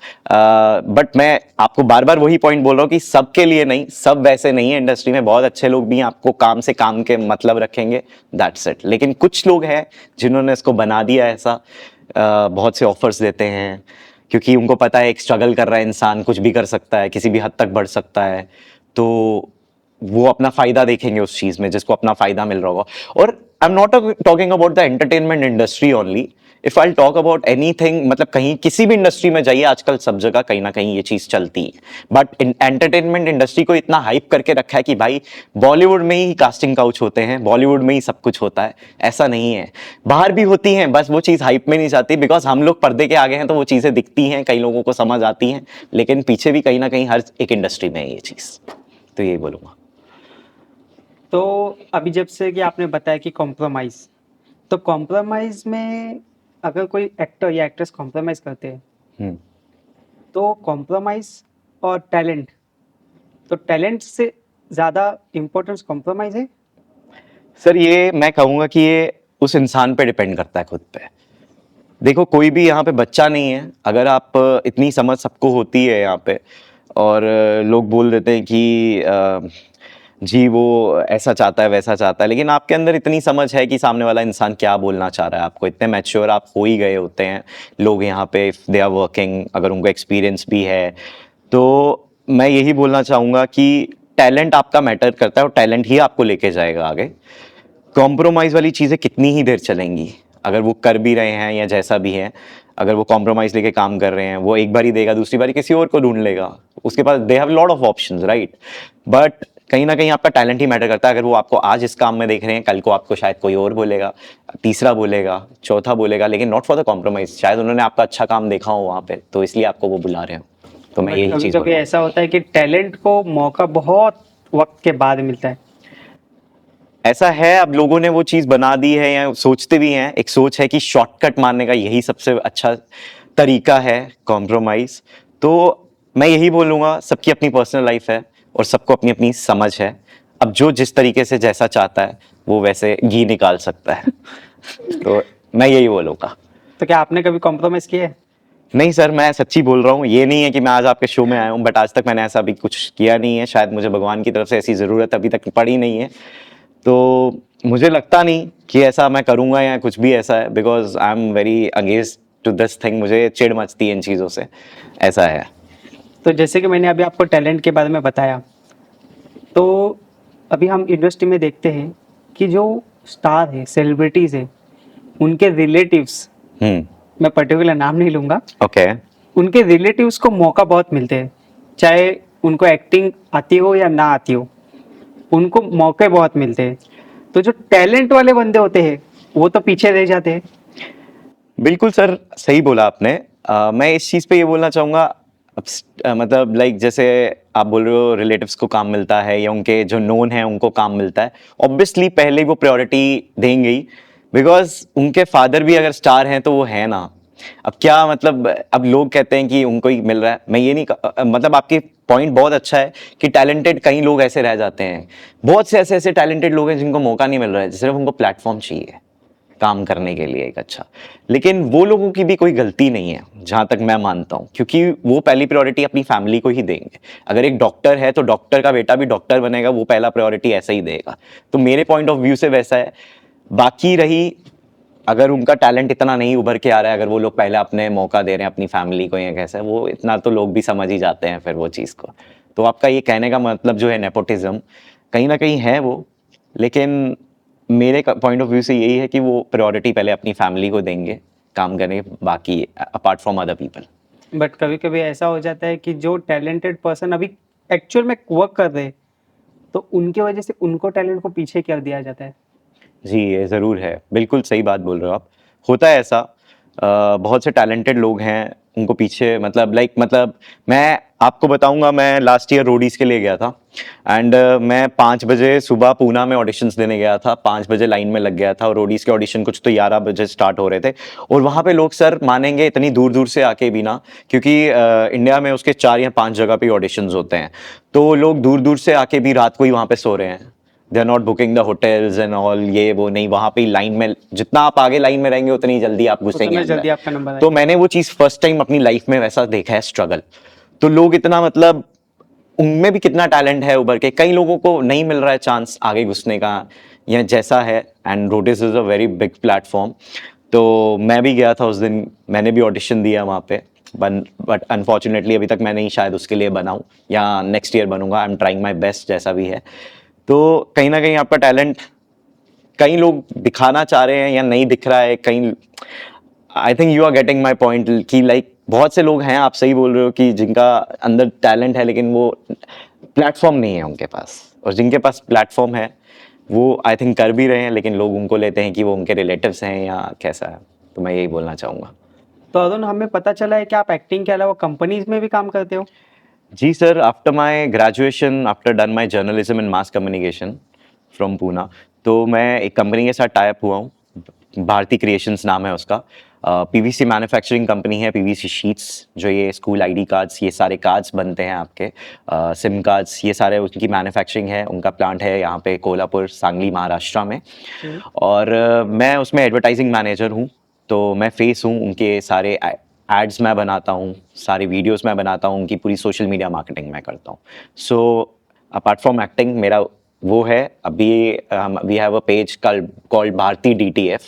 बट मैं आपको बार बार वही पॉइंट बोल रहा हूँ कि सबके लिए नहीं, सब वैसे नहीं है। इंडस्ट्री में बहुत अच्छे लोग भी हैं, आपको काम से काम के मतलब रखेंगे, दैट्स इट। लेकिन कुछ लोग हैं जिन्होंने इसको बना दिया ऐसा, बहुत से ऑफर्स देते हैं क्योंकि उनको पता है एक स्ट्रगल कर रहा है इंसान, कुछ भी कर सकता है, किसी भी हद तक बढ़ सकता है, तो वो अपना फायदा देखेंगे उस चीज में जिसको अपना फायदा मिल रहा होगा। और I am not talking about the entertainment industry only, if I talk about anything, मतलब कहीं किसी भी इंडस्ट्री में जाइए आजकल सब जगह कहीं ना कहीं ये चीज चलती है। बट एंटरटेनमेंट इंडस्ट्री को इतना हाइप करके रखा है कि भाई बॉलीवुड में ही कास्टिंग काउच होते हैं, बॉलीवुड में ही सब कुछ होता है, ऐसा नहीं है। बाहर भी होती हैं, बस वो चीज़ हाइप में नहीं जाती बिकॉज हम लोग पर्दे के आगे हैं तो वो चीज़ें दिखती हैं, कई लोगों को समझ आती हैं, लेकिन पीछे भी कहीं ना कहीं हर एक इंडस्ट्री में है ये चीज़। तो यही बोलूँगा। तो अभी जब से कि आपने बताया कि कॉम्प्रोमाइज, तो कॉम्प्रोमाइज में अगर कोई एक्टर या एक्ट्रेस कॉम्प्रोमाइज करते हैं, हम्म। तो कॉम्प्रोमाइज और टैलेंट, तो टैलेंट से ज़्यादा इम्पोर्टेंस कॉम्प्रोमाइज है? सर ये मैं कहूँगा कि ये उस इंसान पे डिपेंड करता है, खुद पे। देखो कोई भी यहाँ पे बच्चा नहीं है, अगर आप इतनी समझ सबको होती है यहाँ पे, और लोग बोल देते हैं कि जी वो ऐसा चाहता है वैसा चाहता है, लेकिन आपके अंदर इतनी समझ है कि सामने वाला इंसान क्या बोलना चाह रहा है, आपको इतने मैच्योर आप हो ही गए होते हैं लोग यहाँ पे, इफ दे आर वर्किंग, अगर उनको एक्सपीरियंस भी है, तो मैं यही बोलना चाहूँगा कि टैलेंट आपका मैटर करता है और टैलेंट ही आपको लेके जाएगा आगे। कॉम्प्रोमाइज़ वाली चीज़ें कितनी ही देर चलेंगी, अगर वो कर भी रहे हैं या जैसा भी है, अगर वो कॉम्प्रोमाइज़ लेके काम कर रहे हैं, वो एक बार ही देगा, दूसरी बारी किसी और को ढूंढ लेगा, उसके पास they have lot of options, right. But कहीं ना कहीं आपका टैलेंट ही मैटर करता है। अगर वो आपको आज इस काम में देख रहे हैं, कल को आपको शायद कोई और बोलेगा, तीसरा बोलेगा, चौथा बोलेगा, लेकिन नॉट फॉर द कॉम्प्रोमाइज़। शायद उन्होंने आपका अच्छा काम देखा हो वहाँ पे, तो इसलिए आपको वो बुला रहे हो। तो मैं बट यही कभी चीज़ कभी बोलूँगा। ऐसा होता है कि टैलेंट को मौका बहुत वक्त के बाद मिलता है। ऐसा है, अब लोगों ने वो चीज़ बना दी है या सोचते भी हैं, एक सोच है कि शॉर्टकट मारने का यही सबसे अच्छा तरीका है कॉम्प्रोमाइज़। तो मैं यही बोलूँगा, सबकी अपनी पर्सनल लाइफ है और सबको अपनी अपनी समझ है। अब जो जिस तरीके से जैसा चाहता है वो वैसे घी निकाल सकता है। तो मैं यही बोलूँगा। तो क्या आपने कभी कॉम्प्रोमाइज किया है? नहीं सर, मैं सच्ची बोल रहा हूँ, ये नहीं है कि मैं आज आपके शो में आया हूँ, बट आज तक मैंने ऐसा भी कुछ किया नहीं है। शायद मुझे भगवान की तरफ से ऐसी ज़रूरत अभी तक पड़ी नहीं है, तो मुझे लगता नहीं कि ऐसा मैं करूँगा या कुछ भी ऐसा है, because I am very against to this thing. मुझे चिढ़ मचती है इन चीज़ों से, ऐसा है। तो जैसे कि मैंने अभी आपको टैलेंट के बारे में बताया, तो अभी हम इंडस्ट्री में देखते हैं कि जो स्टार है, सेलिब्रिटीज है, उनके रिलेटिव्स, हम्म। मैं पर्टिकुलर नाम नहीं लूंगा, ओके। उनके रिलेटिव्स को मौका बहुत मिलते हैं, चाहे उनको एक्टिंग आती हो या ना आती हो, उनको मौके बहुत मिलते हैं। तो जो टैलेंट वाले बंदे होते हैं वो तो पीछे रह जाते हैं। बिल्कुल सर, सही बोला आपने। मैं इस चीज़ पे ये बोलना चाहूँगा, मतलब लाइक जैसे आप बोल रहे हो रिलेटिव्स को काम मिलता है या उनके जो नोन है उनको काम मिलता है, ऑब्वियसली पहले वो प्रायोरिटी देंगे ही, बिकॉज उनके फादर भी अगर स्टार हैं तो वो है ना। अब क्या मतलब, अब लोग कहते हैं कि उनको ही मिल रहा है, मैं ये नहीं मतलब आपकी पॉइंट बहुत अच्छा है कि टैलेंटेड कई लोग ऐसे रह जाते हैं, बहुत से ऐसे ऐसे टैलेंटेड लोग हैं जिनको मौका नहीं मिल रहा है, सिर्फ उनको प्लेटफॉर्म चाहिए काम करने के लिए एक अच्छा। लेकिन वो लोगों की भी कोई गलती नहीं है जहां तक मैं मानता हूं, क्योंकि वो पहली प्रायोरिटी अपनी फैमिली को ही देंगे। अगर एक डॉक्टर है तो डॉक्टर का बेटा भी डॉक्टर बनेगा, वो पहला प्रायोरिटी ऐसा ही देगा। तो मेरे पॉइंट ऑफ व्यू से वैसा है। बाकी रही, अगर उनका टैलेंट इतना नहीं उभर के आ रहा है, अगर वो लोग पहले अपने मौका दे रहे हैं अपनी फैमिली को या कैसे, वो इतना तो लोग भी समझ ही जाते हैं फिर वो चीज़ को। तो आपका ये कहने का मतलब जो है नेपोटिज्म, कहीं ना कहीं है वो, लेकिन मेरे पॉइंट ऑफ व्यू से यही है कि वो प्रायोरिटी पहले अपनी फैमिली को देंगे काम करने, बाकी apart from other people. But कभी कभी ऐसा हो जाता है कि जो टैलेंटेड पर्सन अभी एक्चुअल में वर्क कर रहे हैं, तो उनके वजह से उनको टैलेंट को पीछे कर दिया जाता है। जी ये ज़रूर है, बिल्कुल सही बात बोल रहे हो आप। होता है ऐसा, बहुत से टैलेंटेड लोग हैं, उनको पीछे मतलब लाइक, मतलब मैं आपको बताऊंगा, मैं लास्ट ईयर रोडीज के लिए गया था एंड मैं 5 बजे सुबह पूना में ऑडिशंस देने गया था, 5 बजे लाइन में लग गया था और रोडीज के ऑडिशन कुछ तो 11 बजे स्टार्ट हो रहे थे। और वहाँ पे लोग सर मानेंगे इतनी दूर दूर से आके भी ना, क्योंकि इंडिया में उसके 4 या 5 जगह पे ऑडिशंस होते हैं, तो लोग दूर दूर से आके भी रात को ही वहाँ पे सो रहे हैं। They are not booking the hotels and all, ये वो नहीं, वहाँ पे लाइन में जितना आप आगे लाइन में रहेंगे उतनी जल्दी आप घुसेंगे उतना अंदर। जल्दी आपका नंबर तो आएगा। मैंने वो चीज़ फर्स्ट टाइम अपनी लाइफ में वैसा देखा है, स्ट्रगल। तो लोग इतना मतलब उनमें भी कितना टैलेंट है उभर के, कई लोगों को नहीं मिल रहा है चांस आगे घुसने का या जैसा है, and Rhodes is a very big platform. तो मैं भी गया था उस दिन, मैंने भी ऑडिशन दिया वहाँ पे, बट अनफॉर्चुनेटली अभी तक मैं नहीं शायद उसके लिए बनाऊँ, या नेक्स्ट ईयर बनूंगा। आई एम ट्राइंग माई बेस्ट जैसा भी है। तो कहीं ना कहीं आपका टैलेंट कई लोग दिखाना चाह रहे हैं या नहीं दिख रहा है कहीं। I think you are getting my point कि लाइक बहुत से लोग हैं, आप सही बोल रहे हो, कि जिनका अंदर टैलेंट है लेकिन वो प्लेटफॉर्म नहीं है उनके पास, और जिनके पास प्लेटफॉर्म है वो आई थिंक कर भी रहे हैं, लेकिन लोग उनको लेते हैं कि वो उनके रिलेटिव्स हैं या कैसा है। तो मैं यही बोलना चाहूँगा। तो अरुण, हमें पता चला है कि आप एक्टिंग के अलावा कंपनीज में भी काम करते हो। जी sir, after my graduation, after done my journalism and mass communication from Poona, तो मैं एक कंपनी के साथ टाई अप हुआ हूँ, भारती क्रिएशंस नाम है उसका। पीवीसी मैन्युफैक्चरिंग कंपनी है, पीवीसी शीट्स, जो ये स्कूल आईडी कार्ड्स, ये सारे कार्ड्स बनते हैं आपके, सिम कार्ड्स, ये सारे उनकी मैन्युफैक्चरिंग है। उनका प्लांट है यहाँ पे कोल्हापुर, सांगली, महाराष्ट्र में। और मैं उसमें एडवर्टाइजिंग मैनेजर हूँ, तो मैं फेस हूँ उनके सारे एड्स मैं बनाता हूँ, सारी वीडियोस मैं बनाता हूँ, उनकी पूरी सोशल मीडिया मार्केटिंग मैं करता हूँ। सो अपार्ट फ्रॉम एक्टिंग मेरा वो है, अभी we have a page called Bharti DTF।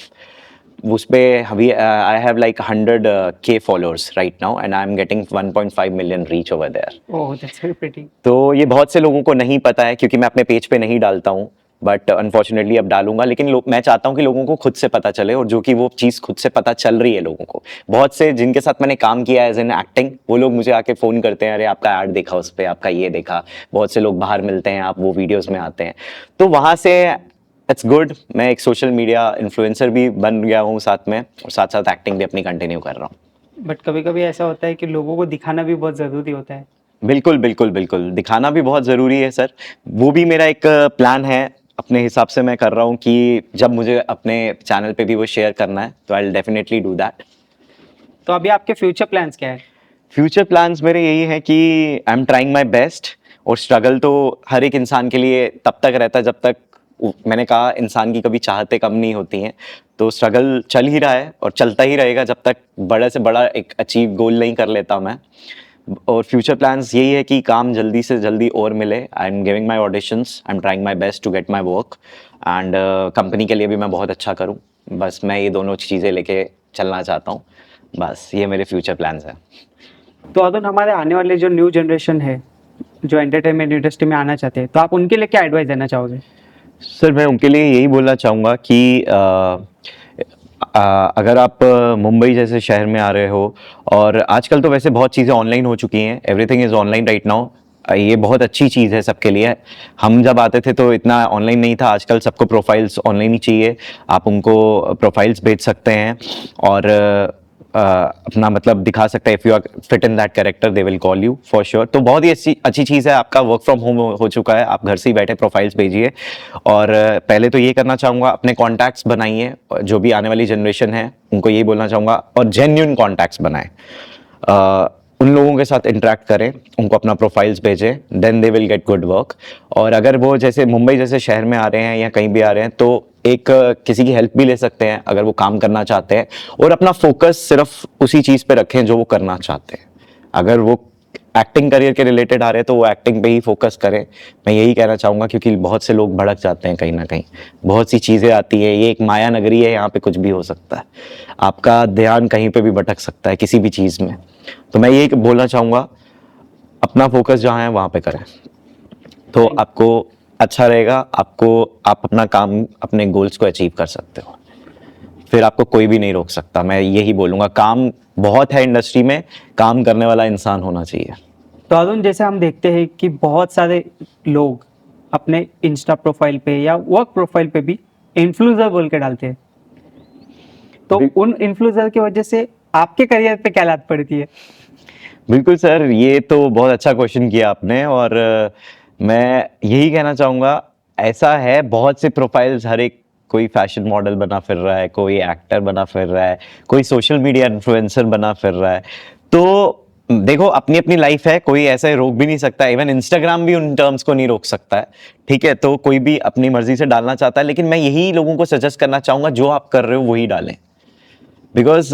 उस पे अभी I have like 100K followers right now, and I am getting 1.5 million reach over there. Oh, that's very pretty. तो ये बहुत से लोगों को नहीं पता है, क्योंकि मैं अपने पेज पे नहीं डालता हूँ, बट अनफॉर्चुनेटली अब डालूंगा। लेकिन मैं चाहता हूँ कि लोगों को खुद से पता चले, और जो कि वो चीज़ खुद से पता चल रही है लोगों को। बहुत से जिनके साथ मैंने काम किया है एज एन एक्टिंग, वो लोग मुझे आके फ़ोन करते हैं, अरे आपका ऐड देखा उस पर, आपका ये देखा। बहुत से लोग बाहर मिलते हैं, आप वो वीडियोज़ में आते हैं, तो वहाँ से इट्स गुड। मैं एक सोशल मीडिया इन्फ्लुएंसर भी बन गया हूँ साथ में, और साथ साथ एक्टिंग भी अपनी कंटिन्यू कर रहा हूँ। बट कभी कभी ऐसा होता है कि लोगों को दिखाना भी बहुत ज़रूरी होता है। बिल्कुल बिल्कुल बिल्कुल, दिखाना भी बहुत ज़रूरी है सर। वो भी मेरा एक प्लान है, अपने हिसाब से मैं कर रहा हूँ कि जब मुझे अपने चैनल पे भी वो शेयर करना है, तो I will definitely do that. तो अभी आपके फ्यूचर प्लान्स क्या है। फ्यूचर प्लान्स मेरे यही है कि I am trying my best. और स्ट्रगल तो हर एक इंसान के लिए तब तक रहता है जब तक, मैंने कहा, इंसान की कभी चाहते कम नहीं होती हैं। तो स्ट्रगल चल ही रहा है और चलता ही रहेगा जब तक बड़े से बड़ा एक अचीव गोल नहीं कर लेता मैं। और फ्यूचर प्लान्स यही है कि काम जल्दी से जल्दी और मिले। I am giving my auditions, I am trying my best to get my work, and company के लिए भी मैं बहुत अच्छा करूँ। बस मैं ये दोनों चीज़ें लेके चलना चाहता हूँ। बस ये मेरे फ्यूचर प्लान्स हैं। तो अरुण, हमारे आने वाले जो न्यू जनरेशन है, जो एंटरटेनमेंट इंडस्ट्री में आना चाहते हैं, तो आप उनके लिए क्या एडवाइस देना चाहोगे। सर मैं उनके लिए यही बोलना चाहूँगा कि अगर आप मुंबई जैसे शहर में आ रहे हो, और आजकल तो वैसे बहुत चीज़ें ऑनलाइन हो चुकी हैं, everything is online right now. ये बहुत अच्छी चीज़ है सबके लिए। हम जब आते थे तो इतना ऑनलाइन नहीं था, आजकल सबको प्रोफाइल्स ऑनलाइन ही चाहिए। आप उनको प्रोफाइल्स भेज सकते हैं, और अपना मतलब दिखा सकते हैं। If you are fit in that character they will call you for sure. तो बहुत ही अच्छी चीज़ है। आपका वर्क फ्रॉम होम हो चुका है, आप घर से ही बैठे प्रोफाइल्स भेजिए। और पहले तो ये करना चाहूँगा, अपने कॉन्टैक्ट्स बनाइए। जो भी आने वाली जनरेशन है उनको यही बोलना चाहूँगा, और जेन्युइन कॉन्टैक्ट्स बनाएं। उन लोगों के साथ इंटरेक्ट करें, उनको अपना प्रोफाइल्स भेजें, then they will get good work. और अगर वो जैसे मुंबई जैसे शहर में आ रहे हैं या कहीं भी आ रहे हैं, तो एक किसी की हेल्प भी ले सकते हैं अगर वो काम करना चाहते हैं, और अपना फोकस सिर्फ उसी चीज़ पे रखें जो वो करना चाहते हैं। अगर वो एक्टिंग करियर के रिलेटेड आ रहे हैं तो वो एक्टिंग पे ही फोकस करें। मैं यही कहना चाहूँगा, क्योंकि बहुत से लोग भड़क जाते हैं कहीं ना कहीं, बहुत सी चीज़ें आती है। ये एक माया नगरी है, यहाँ पे कुछ भी हो सकता है, आपका ध्यान कहीं पे भी भटक सकता है किसी भी चीज़ में। तो मैं यही बोलना चाहूँगा, अपना फोकस जहाँ है वहाँ पे करें, तो आपको अच्छा रहेगा। आप अपना काम, अपने गोल्स को अचीव कर सकते हो, फिर आपको कोई भी नहीं रोक सकता। मैं यही बोलूँगा, काम बहुत है इंडस्ट्री में, काम करने वाला इंसान होना चाहिए। तो अरुण, जैसे हम देखते हैं कि बहुत सारे लोग अपने इंस्टा प्रोफाइल पे या वर्क प्रोफाइल पे भी इन्फ्लुएंसर बोल के डालते हैं, तो उन इन्फ्लुएंसर की वजह से आपके करियर पे क्या लात पड़ती है। बिल्कुल सर, ये तो बहुत अच्छा क्वेश्चन किया आपने। और मैं यही कहना चाहूँगा, ऐसा है बहुत से प्रोफाइल्स, हर एक कोई फैशन मॉडल बना फिर रहा है, कोई एक्टर बना फिर रहा है, कोई सोशल मीडिया इन्फ्लुएंसर बना फिर रहा है। तो देखो, अपनी अपनी लाइफ है, कोई ऐसे रोक भी नहीं सकता, इवन इंस्टाग्राम भी उन टर्म्स को नहीं रोक सकता है। ठीक है, तो कोई भी अपनी मर्जी से डालना चाहता है, लेकिन मैं यही लोगों को सजेस्ट करना चाहूंगा, जो आप कर रहे हो वही डालें। बिकॉज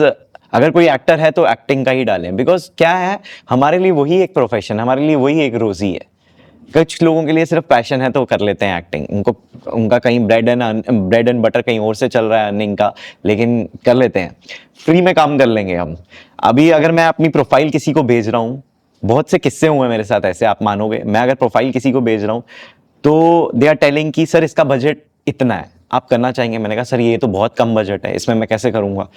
अगर कोई एक्टर है तो एक्टिंग का ही डालें। बिकॉज क्या है, हमारे लिए वही एक प्रोफेशन है, हमारे लिए वही एक रोजी है। कुछ लोगों के लिए सिर्फ पैशन है तो कर लेते हैं एक्टिंग, उनको उनका कहीं ब्रेड एंड बटर कहीं और से चल रहा है अर्निंग का, लेकिन कर लेते हैं, फ्री में काम कर लेंगे हम। अभी अगर मैं अपनी प्रोफाइल किसी को भेज रहा हूँ, बहुत से किस्से हुए मेरे साथ ऐसे, आप मानोगे, मैं अगर प्रोफाइल किसी को भेज रहा हूँ तो दे आर टेलिंग कि सर इसका बजट इतना है, आप करना चाहेंगे? मैंने कहा सर ये तो बहुत कम बजट है, इसमें मैं कैसे करूंगा?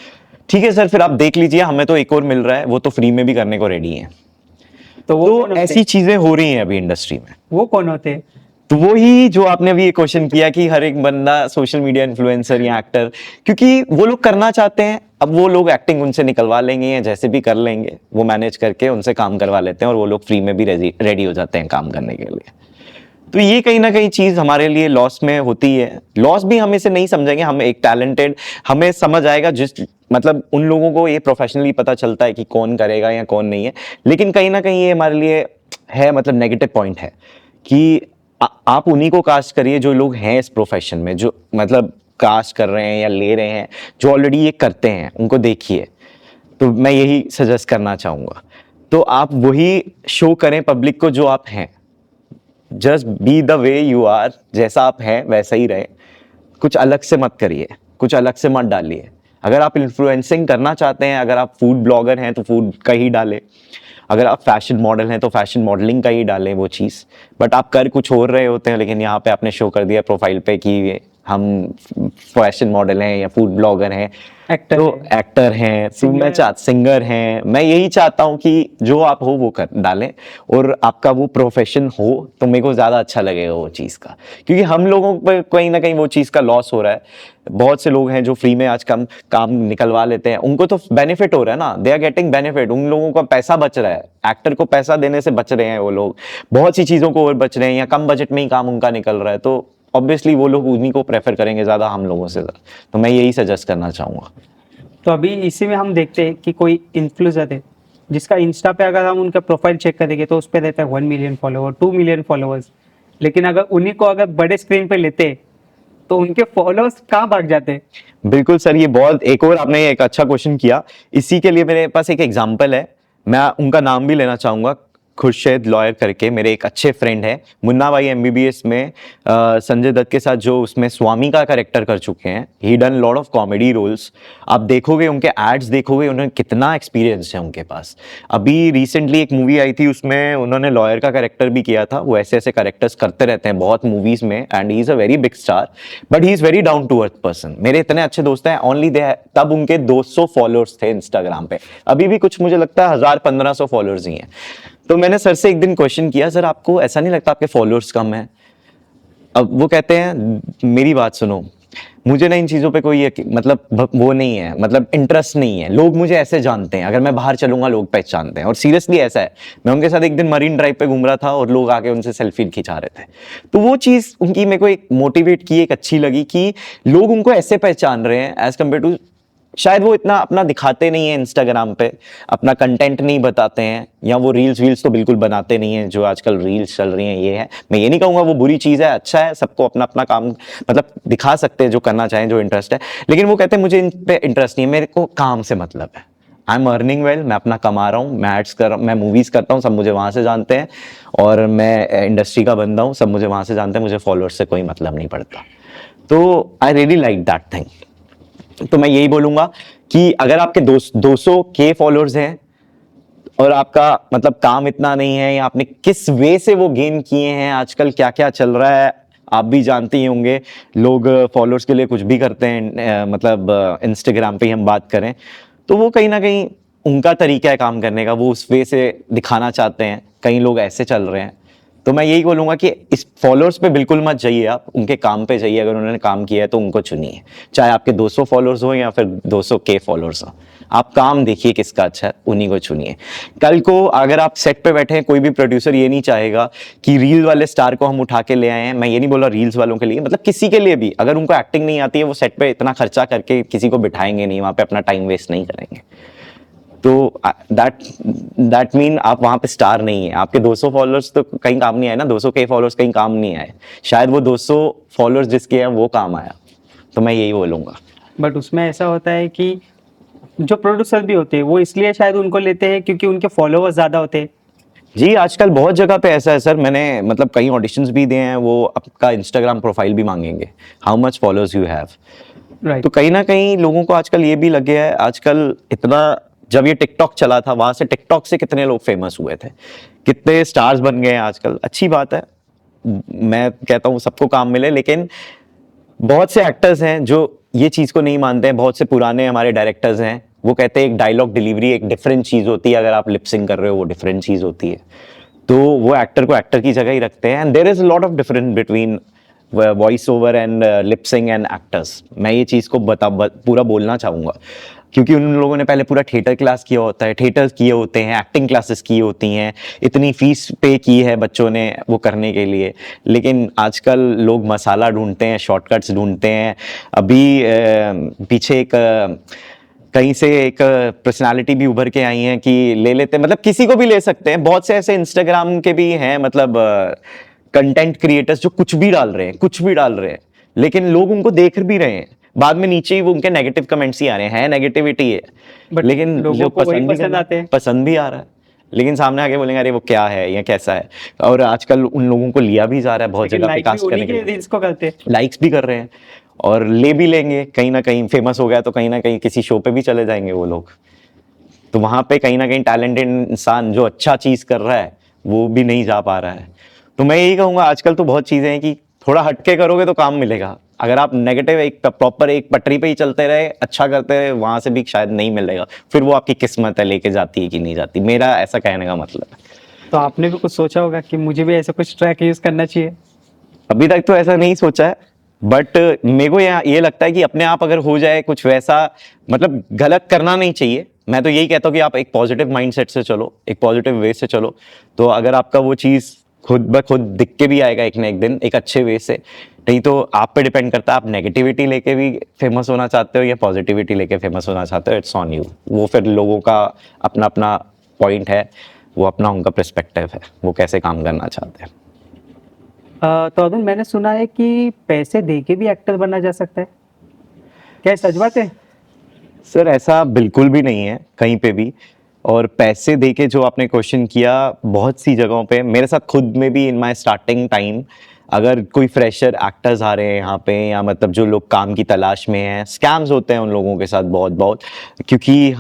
ठीक है सर, फिर आप देख लीजिए, हमें तो एक और मिल रहा है, वो तो फ्री में भी करने को रेडी है। तो वो तो कौन होते ऐसी हैं? चीजें हो रही हैं अभी इंडस्ट्री में। वो कौन होते हैं? तो वो ही जो आपने अभी ये क्वेश्चन किया कि हर एक बंदा सोशल मीडिया इन्फ्लुएंसर या एक्टर, क्योंकि वो लोग करना चाहते हैं, अब वो लोग एक्टिंग उनसे निकलवा लेंगे या जैसे भी कर लेंगे, वो मैनेज करके उनसे काम करवा लेते हैं, और वो लोग फ्री में भी रेडी हो जाते हैं काम करने के लिए। तो ये कहीं ना कहीं चीज हमारे लिए लॉस में होती है। लॉस भी हम इसे नहीं समझेंगे, हम एक टैलेंटेड, हमें समझ आएगा, जिस मतलब उन लोगों को ये प्रोफेशनली पता चलता है कि कौन करेगा या कौन नहीं है। लेकिन कहीं ना कहीं ये हमारे लिए है, मतलब नेगेटिव पॉइंट है कि आप उन्हीं को कास्ट करिए जो लोग हैं इस प्रोफेशन में, जो मतलब कास्ट कर रहे हैं या ले रहे हैं, जो ऑलरेडी ये करते हैं, उनको देखिए। तो मैं यही सजेस्ट करना चाहूंगा। तो आप वही शो करें पब्लिक को जो आप हैं, just be the way you are, जैसा आप हैं वैसा ही रहे, कुछ अलग से मत करिए, कुछ अलग से मत डालिए। अगर आप इन्फ्लुएंसिंग करना चाहते हैं, अगर आप फूड ब्लॉगर हैं तो फूड का ही डालें, अगर आप फैशन मॉडल हैं तो फैशन मॉडलिंग का ही डालें वो चीज़। बट आप कर कुछ और रहे होते हैं, लेकिन यहाँ पे आपने शो कर दिया प्रोफाइल पे कि हम फैशन मॉडल हैं या फूड ब्लॉगर हैं, एक्टर तो है, एक्टर हैं, तो मैं सिंगर हैं, मैं यही चाहता हूँ कि जो आप हो वो कर डालें, और आपका वो प्रोफेशन हो तो मेरे को ज़्यादा अच्छा लगेगा वो चीज़ का। क्योंकि हम लोगों पर कहीं ना कहीं वो चीज़ का लॉस हो रहा है। बहुत से लोग हैं जो फ्री में आज काम निकलवा लेते हैं, उनको तो बेनिफिट हो रहा है ना, दे आर गेटिंग बेनिफिट, उन लोगों का पैसा बच रहा है, एक्टर को पैसा देने से बच रहे हैं वो लोग, बहुत सी चीज़ों को और बच रहे हैं, या कम बजट में ही काम उनका निकल रहा है। तो ऑब्वियसली वो लोग उन्हीं को प्रेफर करेंगे ज़्यादा हम लोगों से ज़्यादा। तो मैं यही सजेस्ट करना चाहूँगा। तो अभी इसी में हम देखते हैं कि कोई इन्फ्लुएंसर है जिसका इंस्टा पे अगर हम उनका प्रोफाइल चेक करेंगे तो उस पे रहता है 1 मिलियन फॉलोवर, 2 मिलियन फॉलोअर्स। लेकिन अगर उन्हीं को अगर बड़े स्क्रीन पे लेते हैं, तो उनके फॉलोअर्स कहाँ भाग जाते हैं? बिल्कुल सर, ये बहुत, एक और आपने एक अच्छा क्वेश्चन किया। इसी के लिए मेरे पास एक एग्जांपल है, मैं उनका नाम भी लेना चाहूंगा। खुर्शेद लॉयर करके मेरे एक अच्छे फ्रेंड हैं, मुन्ना भाई एमबीबीएस में संजय दत्त के साथ जो उसमें स्वामी का कैरेक्टर कर चुके हैं। He done lot of comedy roles. आप देखोगे उनके एड्स, देखोगे उन्हें कितना एक्सपीरियंस है उनके पास। अभी रिसेंटली एक मूवी आई थी, उसमें उन्होंने लॉयर का कैरेक्टर भी किया था। वो ऐसे ऐसे कैरेक्टर्स करते रहते हैं बहुत मूवीज में, and he is a very big star, but he is very down to earth person. मेरे इतने अच्छे दोस्त हैं, ओनली दे, तब उनके 200 फॉलोअर्स थे इंस्टाग्राम पे, अभी भी कुछ मुझे लगता है 1000-1500 फॉलोअर्स ही हैं। तो मैंने सर से एक दिन क्वेश्चन किया, सर आपको ऐसा नहीं लगता आपके फॉलोअर्स कम हैं? अब वो कहते हैं मेरी बात सुनो, मुझे ना इन चीज़ों पे कोई मतलब वो नहीं है, मतलब इंटरेस्ट नहीं है। लोग मुझे ऐसे जानते हैं, अगर मैं बाहर चलूंगा लोग पहचानते हैं। और सीरियसली ऐसा है, मैं उनके साथ एक दिन मरीन ड्राइव पे घूम रहा था और लोग आके उनसे सेल्फी खिंचा रहे थे। तो वो चीज़ उनकी मेरे को एक मोटिवेट की, एक अच्छी लगी कि लोग उनको ऐसे पहचान रहे हैं एज कम्पेयर टू, शायद वो इतना अपना दिखाते नहीं है इंस्टाग्राम पे, अपना कंटेंट नहीं बताते हैं, या वो रील्स तो बिल्कुल बनाते नहीं है। जो आजकल रील्स चल रही हैं ये है, मैं ये नहीं कहूँगा वो बुरी चीज़ है, अच्छा है, सबको अपना अपना काम मतलब दिखा सकते हैं जो करना चाहें, जो इंटरेस्ट है। लेकिन वो कहते हैं मुझे इन पे इंटरेस्ट नहीं है, मेरे को काम से मतलब है। आई एम अर्निंग वेल, मैं अपना कमा रहा हूँ, मैं एड्स कर रहा हूँ, मैं मूवीज़ करता हूँ, सब मुझे वहाँ से जानते हैं, और मैं इंडस्ट्री का बंदा हूँ, सब मुझे वहाँ से जानते हैं, मुझे फॉलोअर्स से कोई मतलब नहीं पड़ता। तो I really like that thing. तो मैं यही बोलूंगा कि अगर आपके 200 के फॉलोअर्स हैं और आपका मतलब काम इतना नहीं है, या आपने किस वे से वो गेन किए हैं, आजकल क्या क्या चल रहा है आप भी जानते ही होंगे, लोग फॉलोअर्स के लिए कुछ भी करते हैं। मतलब इंस्टाग्राम पे ही हम बात करें तो वो कहीं ना कहीं उनका तरीका है काम करने का, वो उस वे से दिखाना चाहते हैं, कई लोग ऐसे चल रहे हैं। तो मैं यही बोलूंगा कि इस फॉलोअर्स पे बिल्कुल मत जाइए, आप उनके काम पे जाइए। अगर उन्होंने काम किया है तो उनको चुनिए, चाहे आपके 200 फॉलोअर्स हो या फिर 200K फॉलोअर्स हो। आप काम देखिए किसका अच्छा है, उन्हीं को चुनिए। कल को अगर आप सेट पे बैठे हैं, कोई भी प्रोड्यूसर ये नहीं चाहेगा कि रील वाले स्टार को हम उठा के ले आए हैं। मैं ये नहीं बोल रहा रील्स वालों के लिए, मतलब किसी के लिए भी, अगर उनको एक्टिंग नहीं आती है, वो सेट पे इतना खर्चा करके किसी को बिठाएंगे नहीं, वहां पे अपना टाइम वेस्ट नहीं करेंगे। तो दैट मीन आप वहां पे स्टार नहीं है। आपके 200 फॉलोअर्स तो कहीं काम नहीं आए ना, 200K फॉलोअर्स कहीं काम नहीं आए, शायद वो 200 फॉलोअर्स जिसके हैं वो काम आया। तो मैं यही बोलूंगा। बट उसमें ऐसा होता है कि जो प्रोड्यूसर भी होते हैं वो इसलिए शायद उनको लेते हैं क्योंकि उनके फॉलोअर्स ज्यादा होते हैं। जी, आजकल बहुत जगह पे ऐसा है सर। मैंने मतलब कई ऑडिशंस भी दिए हैं, वो आपका इंस्टाग्राम प्रोफाइल भी मांगेंगे, how much followers you have. Right. तो कहीं ना कहीं लोगों को आजकल ये भी लग गया है, आजकल इतना, जब ये टिकटॉक चला था, वहां से टिकटॉक से कितने लोग फेमस हुए थे, कितने स्टार्स बन गए हैं आजकल। अच्छी बात है, मैं कहता हूँ सबको काम मिले, लेकिन बहुत से एक्टर्स हैं जो ये चीज को नहीं मानते हैं। बहुत से पुराने हमारे डायरेक्टर्स हैं, वो कहते हैं एक डायलॉग डिलीवरी एक डिफरेंट चीज होती है, अगर आप लिपसिंग कर रहे हो वो डिफरेंट चीज होती है। तो वो एक्टर को एक्टर की जगह ही रखते हैं, and there is lot of difference between voice over and lipsync and actors. मैं ये चीज़ को पूरा बोलना चाहूँगा, क्योंकि उन लोगों ने पहले पूरा थिएटर क्लास किया होता है, थिएटर किए होते हैं, एक्टिंग क्लासेस की होती हैं, इतनी फीस पे की है बच्चों ने वो करने के लिए। लेकिन आजकल लोग मसाला ढूंढते हैं, शॉर्टकट्स ढूंढते हैं। अभी पीछे एक कहीं से एक पर्सनालिटी भी उभर के आई है कि ले लेते हैं, मतलब किसी को भी ले सकते हैं। बहुत से ऐसे इंस्टाग्राम के भी हैं, मतलब कंटेंट क्रिएटर्स जो कुछ भी डाल रहे हैं, कुछ भी डाल रहे हैं, लेकिन लोग उनको देख भी रहे हैं। बाद में नीचे ही वो उनके नेगेटिव कमेंट्स ही आ रहे हैं, नेगेटिविटी है, बट लेकिन लोगों लोग को वही भी पसंद करना- आते हैं। पसंद भी आ रहा है। लेकिन सामने आके बोलेंगे अरे वो क्या है या कैसा है। और आजकल उन लोगों को लिया भी जा रहा है बहुत लेकिन जगह पे लाइक भी कास्ट उन्हीं करने के के लिए, रील्स को करते हैं। लाइक्स भी कर रहे हैं और ले भी लेंगे। कहीं ना कहीं फेमस हो गया तो कहीं ना कहीं किसी शो पे भी चले जाएंगे वो लोग। तो वहां पे कहीं ना कहीं टैलेंटेड इंसान जो अच्छा चीज कर रहा है वो भी नहीं जा पा रहा है। तो मैं यही कहूंगा, आजकल तो बहुत चीजें हैं कि थोड़ा हटके करोगे तो काम मिलेगा। अगर आप नेगेटिव एक प्रॉपर एक पटरी पे ही चलते रहे, अच्छा करते रहे, वहां से भी शायद नहीं मिलेगा। फिर वो आपकी किस्मत है, लेके जाती है कि नहीं जाती, मेरा ऐसा कहने का मतलब है। तो आपने भी कुछ सोचा होगा कि मुझे भी ऐसा कुछ ट्रैक यूज करना चाहिए। अभी तक तो ऐसा नहीं सोचा है, बट मेरे को ये लगता है कि अपने आप अगर हो जाए कुछ वैसा, मतलब गलत करना नहीं चाहिए। मैं तो यही कहता हूँ कि आप एक पॉजिटिव माइंडसेट से चलो, एक पॉजिटिव वे से चलो। तो अगर आपका वो चीज़ खुद ब खुद दिख के भी आएगा एक ना एक दिन, एक अच्छे वे से। नहीं तो आप पे डिपेंड करता है, आप नेगेटिविटी लेके भी फेमस होना चाहते हो या पॉजिटिविटी लेके फेमस होना चाहते हो। It's on you. वो फिर लोगों का अपना अपना पॉइंट है, वो अपना उनका पर्सपेक्टिव है, वो कैसे काम करना चाहते हैं। तो अरुण, मैंने सुना है कि पैसे दे के भी एक्टर बनना जा सकता है, क्या ये सच बात है? सर ऐसा बिल्कुल भी नहीं है कहीं पे भी। और पैसे देके जो आपने क्वेश्चन किया, बहुत सी जगहों पे मेरे साथ खुद में भी इन माय स्टार्टिंग टाइम, अगर कोई फ्रेशर एक्टर्स आ रहे हैं यहाँ पे, या मतलब जो लोग काम की तलाश में हैं, स्कैम्स होते हैं उन लोगों के साथ बहुत बहुत। क्योंकि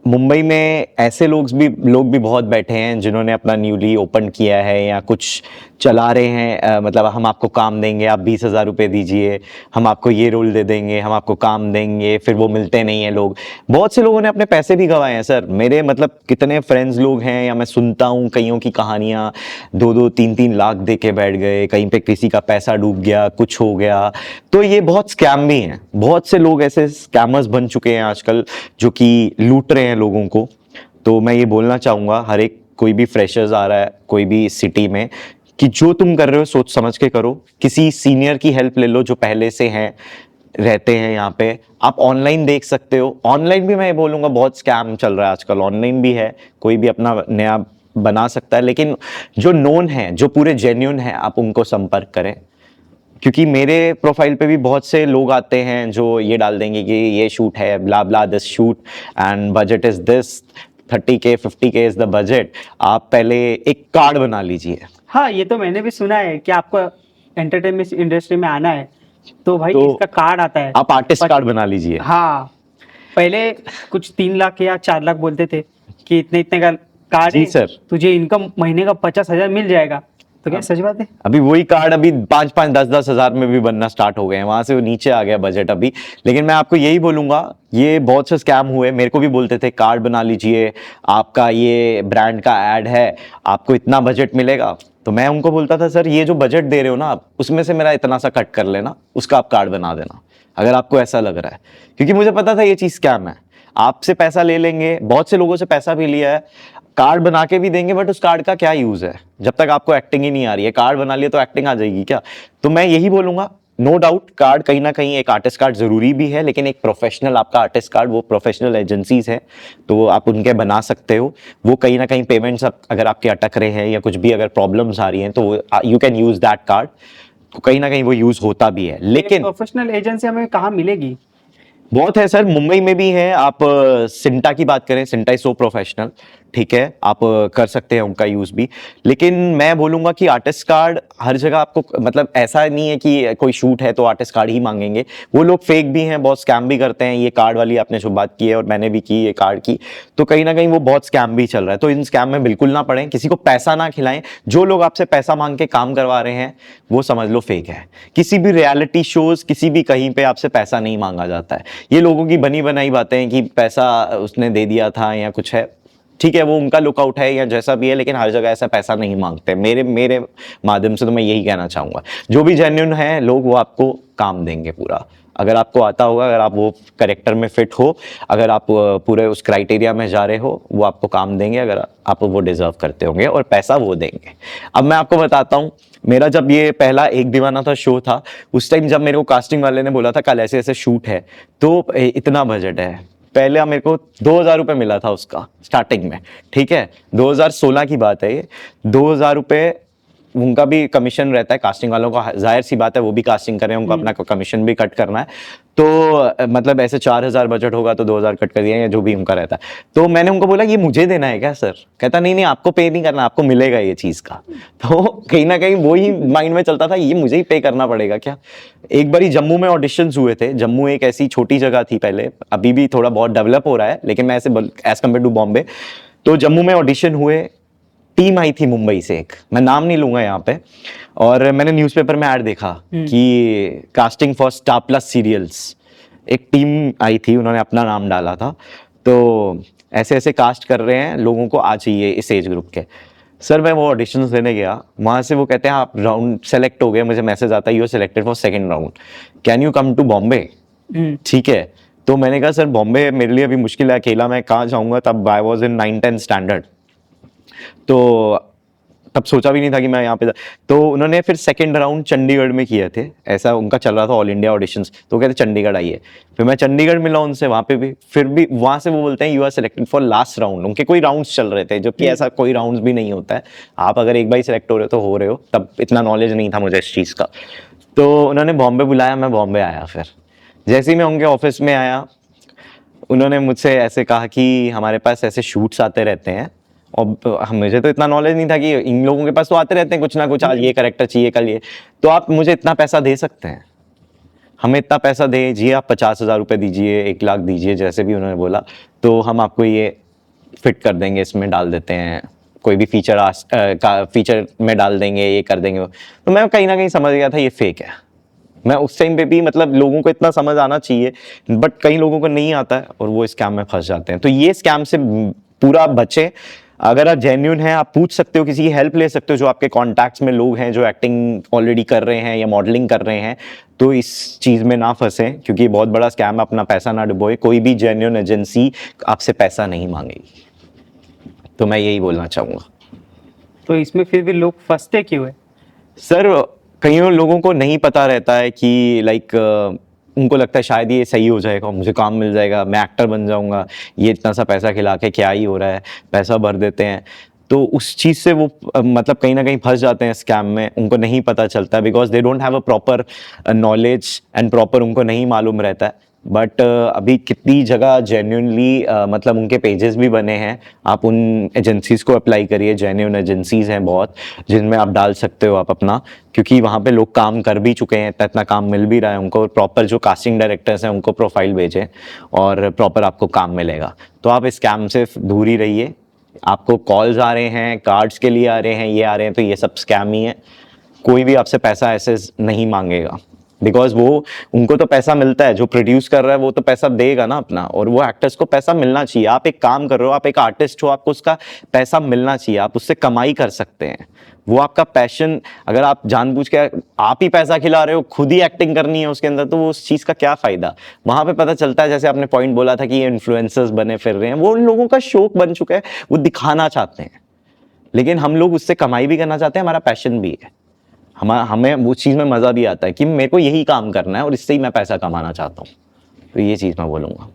मुंबई में ऐसे लोग भी बहुत बैठे हैं जिन्होंने अपना न्यूली ओपन किया है या कुछ चला रहे हैं। मतलब हम आपको काम देंगे, आप 20,000 रुपये दीजिए, हम आपको ये रोल दे देंगे, हम आपको काम देंगे, फिर वो मिलते नहीं है लोग। बहुत से लोगों ने अपने पैसे भी गंवाए हैं सर। मेरे मतलब कितने फ्रेंड्स लोग हैं, या मैं सुनता हूँ कईयों की कहानियाँ, 2-2, 3-3 लाख दे के बैठ गए, कहीं पे किसी का पैसा डूब गया, कुछ हो गया। तो ये बहुत स्कैम भी हैं। बहुत से लोग ऐसे स्कैमर्स बन चुके हैं आजकल, जो कि लूट रहे हैं लोगों को। तो मैं ये बोलना चाहूँगा, हर एक कोई भी फ्रेशर्स आ रहा है कोई भी सिटी में, कि जो तुम कर रहे हो सोच समझ के करो। किसी सीनियर की हेल्प ले लो जो पहले से हैं, रहते हैं यहाँ पे। आप ऑनलाइन देख सकते हो, ऑनलाइन भी मैं ये बोलूँगा बहुत स्कैम चल रहा है आजकल। ऑनलाइन भी है, कोई भी अपना नया बना सकता है, लेकिन जो नोन है, जो पूरे जेन्युइन है, आप उनको संपर्क करें। क्योंकि मेरे प्रोफाइल पे भी बहुत से लोग आते हैं जो ये डाल देंगे कि ये शूट है, blah blah this shoot and budget is this, 30K 50K is the budget. आप पहले एक कार्ड बना लीजिए। हाँ, ये तो मैंने भी सुना है कि आपको एंटरटेनमेंट इंडस्ट्री में आना है तो भाई तो इसका कार्ड आता है। आप आर्टिस्ट कार्ड बना लीजिए। हाँ, पहले कुछ 3 लाख या 4 लाख बोलते थे कि इतने इतने का कार्ड जी है, सर। तुझे इनकम महीने का 50,000 मिल जाएगा। तो क्या सच बात है? अभी वही कार्ड अभी 5-5 10-10 हजार में भी बनना स्टार्ट हो गए हैं, वहां से वो नीचे आ गया बजट अभी। लेकिन मैं आपको यही बोलूंगा, ये बहुत से स्कैम हुए। मेरे को भी बोलते थे कार्ड बना लीजिए, आपका ये ब्रांड का ऐड है, आपको इतना बजट मिलेगा। तो मैं उनको बोलता था सर ये जो बजट दे रहे हो ना आप, उसमें से मेरा इतना सा कट कर लेना, उसका आप कार्ड बना देना अगर आपको ऐसा लग रहा है। क्योंकि मुझे पता था ये चीज़ स्कैम है, आपसे पैसा ले लेंगे, बहुत से लोगों से पैसा भी लिया है, कार्ड बना के भी देंगे, बट उस कार्ड का क्या यूज है जब तक आपको एक्टिंग ही नहीं आ रही है। कार्ड बना लिया तो एक्टिंग आ जाएगी क्या? तो मैं यही बोलूंगा, नो डाउट कार्ड कहीं ना कहीं एक आर्टिस्ट कार्ड जरूरी भी है, लेकिन एक प्रोफेशनल आपका आर्टिस्ट कार्ड, वो प्रोफेशनल एजेंसीज है तो आप उनके बना सकते हो। वो कहीं ना कहीं पेमेंट्स अगर आपके अटक रहे हैं या कुछ भी अगर प्रॉब्लम्स आ रही हैं तो you can use that card, कहीं ना कहीं वो यूज होता भी है। लेकिन प्रोफेशनल एजेंसी हमें कहाँ मिलेगी? बहुत है सर, मुंबई में भी है। आप सिंटा की बात करें, सिंटा इज सो प्रोफेशनल, ठीक है, आप कर सकते हैं उनका यूज भी। लेकिन मैं बोलूंगा कि आर्टिस्ट कार्ड हर जगह आपको, मतलब ऐसा नहीं है कि कोई शूट है तो आर्टिस्ट कार्ड ही मांगेंगे। वो लोग फेक भी हैं, बहुत स्कैम भी करते हैं। ये कार्ड वाली आपने जो बात की है और मैंने भी की ये कार्ड की, तो कहीं ना कहीं वो बहुत स्कैम भी चल रहा है। तो इन स्कैम में बिल्कुल ना पड़े, किसी को पैसा ना खिलाएं। जो लोग आपसे पैसा मांग के काम करवा रहे हैं वो समझ लो फेक है। किसी भी रियलिटी शोज, किसी भी कहीं पे आपसे पैसा नहीं मांगा जाता है। ये लोगों की बनी बनाई बातें हैं कि पैसा उसने दे दिया था या कुछ है, ठीक है, वो उनका लुकआउट है या जैसा भी है, लेकिन हर जगह ऐसा पैसा नहीं मांगते। मेरे मेरे माध्यम से तो मैं यही कहना चाहूंगा, जो भी जेन्युइन है लोग वो आपको काम देंगे पूरा, अगर आपको आता होगा, अगर आप वो करेक्टर में फिट हो, अगर आप पूरे उस क्राइटेरिया में जा रहे हो, वो आपको काम देंगे अगर आप वो डिजर्व करते होंगे, और पैसा वो देंगे। अब मैं आपको बताता हूँ, मेरा जब ये पहला एक दीवाना था शो था, उस टाइम जब मेरे को कास्टिंग वाले ने बोला था कल ऐसे ऐसे शूट है तो इतना बजट है, पहले मेरे को 2,000 रुपये मिला था उसका स्टार्टिंग में, ठीक है, 2016 की बात है ये। 2,000 रुपये उनका भी कमीशन रहता है कास्टिंग वालों का, जाहिर सी बात है वो भी कास्टिंग करें, उनको अपना कमीशन भी कट करना है। तो मतलब ऐसे 4,000 बजट होगा तो 2,000 कट कर दिया या जो भी उनका रहता है। तो मैंने उनको बोला ये मुझे देना है क्या सर? कहता नहीं नहीं, आपको पे नहीं करना, आपको मिलेगा ये चीज़ का। तो कहीं ना कहीं वो ही माइंड में चलता था, ये मुझे ही पे करना पड़ेगा क्या? एक बारी जम्मू में ऑडिशंस हुए थे। जम्मू एक ऐसी छोटी जगह थी पहले, अभी भी थोड़ा बहुत डेवलप हो रहा है, लेकिन मैं ऐसे एज कम्पेयर टू बॉम्बे, तो जम्मू में ऑडिशन हुए, टीम आई थी मुंबई से, एक मैं नाम नहीं लूंगा यहाँ पे, और मैंने न्यूज़पेपर में ऐड देखा कि casting for Star Plus serials, एक टीम आई थी, उन्होंने अपना नाम डाला था, तो ऐसे ऐसे कास्ट कर रहे हैं, लोगों को आ चाहिए इस एज ग्रुप के। सर मैं वो ऑडिशंस देने गया, वहाँ से वो कहते हैं आप राउंड सेलेक्ट हो गए, मुझे मैसेज आता है you are selected for second round, can you come to Bombay? ठीक है, तो मैंने कहा सर बॉम्बे मेरे लिए अभी मुश्किल है, अकेला मैं कहाँ जाऊँगा, तब आई वॉज इन 9-10 स्टैंडर्ड, तो तब सोचा भी नहीं था कि मैं यहाँ पे तो उन्होंने फिर सेकंड राउंड चंडीगढ़ में किए थे, ऐसा उनका चल रहा था ऑल इंडिया ऑडिशंस, तो कहते चंडीगढ़ आइए। फिर मैं चंडीगढ़ मिला उनसे वहाँ पे भी, फिर भी वहाँ से वो बोलते हैं you are selected for last round. उनके कोई राउंड्स चल रहे थे, जबकि ऐसा कोई राउंड्स भी नहीं होता है, आप अगर एक बार सिलेक्ट हो रहे हो तो हो रहे हो। तब इतना नॉलेज नहीं था मुझे इस चीज़ का। तो उन्होंने बॉम्बे बुलाया, मैं बॉम्बे आया। फिर जैसे ही मैं उनके ऑफिस में आया, उन्होंने मुझसे ऐसे कहा कि हमारे पास ऐसे शूट्स आते रहते हैं, और मुझे तो इतना नॉलेज नहीं था कि इन लोगों के पास तो आते रहते हैं कुछ ना कुछ, आज ये कैरेक्टर चाहिए कल ये, तो आप मुझे इतना पैसा दे सकते हैं, हमें इतना पैसा दीजिए, आप 50,000 रुपये दीजिए, 1 लाख दीजिए, जैसे भी उन्होंने बोला, तो हम आपको ये फिट कर देंगे, इसमें डाल देते हैं, कोई भी फीचर में डाल देंगे, ये कर देंगे। तो मैं कहीं ना कहीं समझ गया था ये फेक है। मैं उस टाइम पे भी, मतलब लोगों को इतना समझ आना चाहिए, बट कई लोगों को नहीं आता है और वो स्कैम में फंस जाते हैं। तो ये स्कैम से पूरा बचे। अगर आप जेन्युइन हैं, आप पूछ सकते हो, किसी की हेल्प ले सकते हो, जो आपके कॉन्टैक्ट्स में लोग हैं जो एक्टिंग ऑलरेडी कर रहे हैं या मॉडलिंग कर रहे हैं, तो इस चीज़ में ना फंसे, क्योंकि ये बहुत बड़ा स्कैम है। अपना पैसा ना डुबोए, कोई भी जेन्युइन एजेंसी आपसे पैसा नहीं मांगेगी। तो मैं यही बोलना चाहूँगा। तो इसमें फिर भी लोग फंसते क्यों है? सर कई लोगों को नहीं पता रहता है कि लाइक उनको लगता है शायद ये सही हो जाएगा, मुझे काम मिल जाएगा, मैं एक्टर बन जाऊंगा, ये इतना सा पैसा खिला के क्या ही हो रहा है, पैसा भर देते हैं। तो उस चीज़ से वो मतलब कहीं ना कहीं फंस जाते हैं स्कैम में, उनको नहीं पता चलता, because they don't have a proper knowledge and proper उनको नहीं मालूम रहता है। बट अभी कितनी जगह जेन्युइनली मतलब उनके पेजेस भी बने हैं, आप उन एजेंसीज को अप्लाई करिए, जेन्युइन एजेंसीज हैं बहुत, जिनमें आप डाल सकते हो आप अपना, क्योंकि वहाँ पे लोग काम कर भी चुके हैं, इतना काम मिल भी रहा है उनको। प्रॉपर जो कास्टिंग डायरेक्टर्स हैं उनको प्रोफाइल भेजें और प्रॉपर आपको काम मिलेगा। तो आप स्कैम से दूर ही रहिए। आपको कॉल्स आ रहे हैं, कार्ड्स के लिए आ रहे हैं, ये आ रहे हैं, तो ये सब स्कैम ही है। कोई भी आपसे पैसा ऐसे नहीं मांगेगा, बिकॉज वो उनको तो पैसा मिलता है, जो प्रोड्यूस कर रहा है वो तो पैसा देगा ना अपना, और वो एक्टर्स को पैसा मिलना चाहिए। आप एक काम कर रहे हो, आप एक आर्टिस्ट हो, आपको उसका पैसा मिलना चाहिए, आप उससे कमाई कर सकते हैं, वो आपका पैशन। अगर आप जानबूझ के आप ही पैसा खिला रहे हो, खुद ही एक्टिंग करनी है उसके अंदर, तो वो उस चीज़ का क्या फ़ायदा। वहाँ पे पता चलता है, जैसे आपने पॉइंट बोला था कि ये इन्फ्लुएंसर्स बने फिर रहे हैं, वो उन लोगों का शौक बन चुका है, वो दिखाना चाहते हैं, लेकिन हम लोग उससे कमाई भी करना चाहते हैं, हमारा पैशन भी है, हमें वो चीज़ में मज़ा भी आता है कि मेरे को यही काम करना है और इससे ही मैं पैसा कमाना चाहता हूँ। तो ये चीज़ मैं बोलूँगा।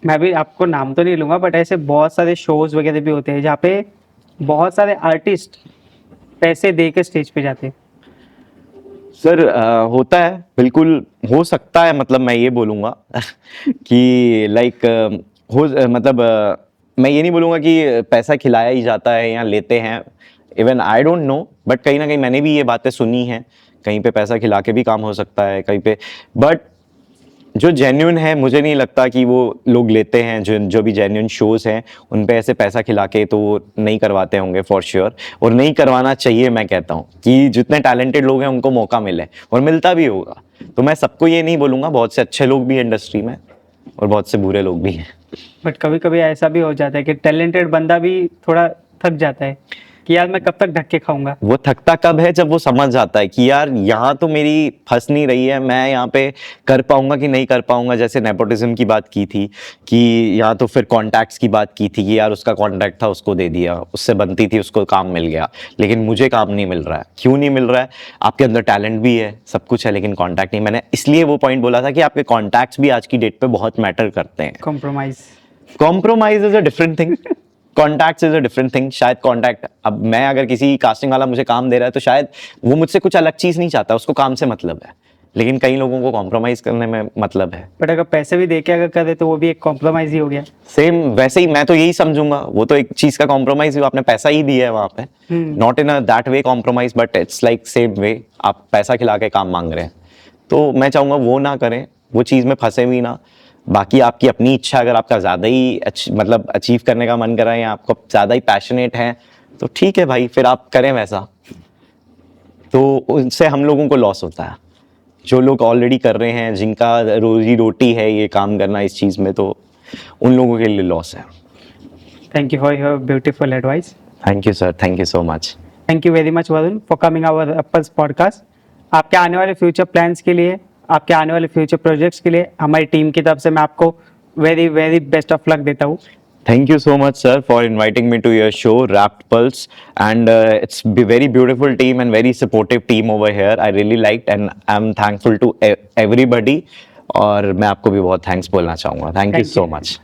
मैं भी आपको नाम तो नहीं लूंगा, बट ऐसे बहुत सारे शोज वगैरह भी होते हैं जहाँ पे बहुत सारे आर्टिस्ट पैसे दे के स्टेज पे जाते हैं। सर होता है, बिल्कुल हो सकता है, मतलब मैं ये बोलूँगा कि लाइक मतलब मैं ये नहीं बोलूँगा कि पैसा खिलाया ही जाता है या लेते हैं, even I don't know, but कहीं ना कहीं मैंने भी ये बातें सुनी हैं, कहीं पे पैसा खिला के भी काम हो सकता है कहीं पे, बट जो जेन्युइन है मुझे नहीं लगता कि वो लोग लेते हैं। जो भी जेन्युइन शोज़ हैं उन पे ऐसे पैसा खिला के तो वो नहीं करवाते होंगे फॉर श्योर, और नहीं करवाना चाहिए। मैं कहता हूँ कि जितने टैलेंटेड लोग हैं उनको मौका मिले, और मिलता भी होगा। तो मैं सबको ये नहीं बोलूँगा, बहुत से अच्छे लोग भी हैं इंडस्ट्री में और बहुत से बुरे लोग भी हैं। बट कभी कभी ऐसा भी हो जाता है कि टैलेंटेड बंदा भी थोड़ा थक जाता है कि यार मैं कब तक धक्के खाऊंगा। वो थकता कब है, जब वो समझ जाता है कि यार यहाँ तो मेरी फंस नहीं रही है, मैं यहाँ पे कर पाऊंगा कि नहीं कर पाऊंगा। जैसे नेपोटिज्म की बात की थी कि या तो फिर कॉन्टैक्ट्स की बात की थी कि यार उसका कॉन्टैक्ट था, उसको दे दिया, उससे बनती थी, उसको काम मिल गया, लेकिन मुझे काम नहीं मिल रहा है। क्यों नहीं मिल रहा है? आपके अंदर टैलेंट भी है, सब कुछ है, लेकिन कॉन्टैक्ट नहीं। मैंने इसलिए वो पॉइंट बोला था कि आपके कॉन्टैक्ट्स भी आज की डेट पे बहुत मैटर करते हैं। Compromise compromise is a different thing, contacts is a different thing. शायद कॉन्टैक्ट, अब मैं अगर किसी कास्टिंग वाला मुझे काम दे रहा है तो शायद वो मुझसे कुछ अलग चीज़ नहीं चाहता, उसको काम से मतलब है, लेकिन कई लोगों को कॉम्प्रोमाइज़ करने में मतलब है। बट अगर पैसे भी दे के अगर करे तो वो भी एक कॉम्प्रोमाइज ही हो गया। सेम वैसे ही मैं तो यही समझूंगा, वो तो एक चीज़ का कॉम्प्रोमाइज़, आपने पैसा ही दिया है वहाँ पे, not in a that way compromise, but it's like same way, आप पैसा खिला के काम मांग रहे हैं। तो मैं चाहूँगा वो ना करें, वो चीज़ में फंसे भी ना। बाकी आपकी अपनी इच्छा, अगर आपका ज़्यादा ही मतलब अचीव करने का मन कर रहा है या आपको ज़्यादा ही पैशनेट है तो ठीक है भाई, फिर आप करें वैसा। तो उनसे हम लोगों को लॉस होता है, जो लोग ऑलरेडी कर रहे हैं, जिनका रोजी रोटी है ये काम करना इस चीज़ में, तो उन लोगों के लिए लॉस है। Thank you for your beautiful advice. Thank you sir, thank you so much. Thank you very much Varun for coming our apples podcast. आपके आने वाले फ्यूचर प्लान्स के लिए, आपके आने वाले फ्यूचर प्रोजेक्ट्स के लिए हमारी टीम की तरफ से मैं आपको very very best of luck देता हूँ। Thank you so much, sir, for inviting me to your show, Wrapped Pulse. And it's very beautiful team and very supportive team over here. I really liked and I'm thankful to everybody. और मैं आपको भी बहुत thanks बोलना चाहूँगा। Thank you so much.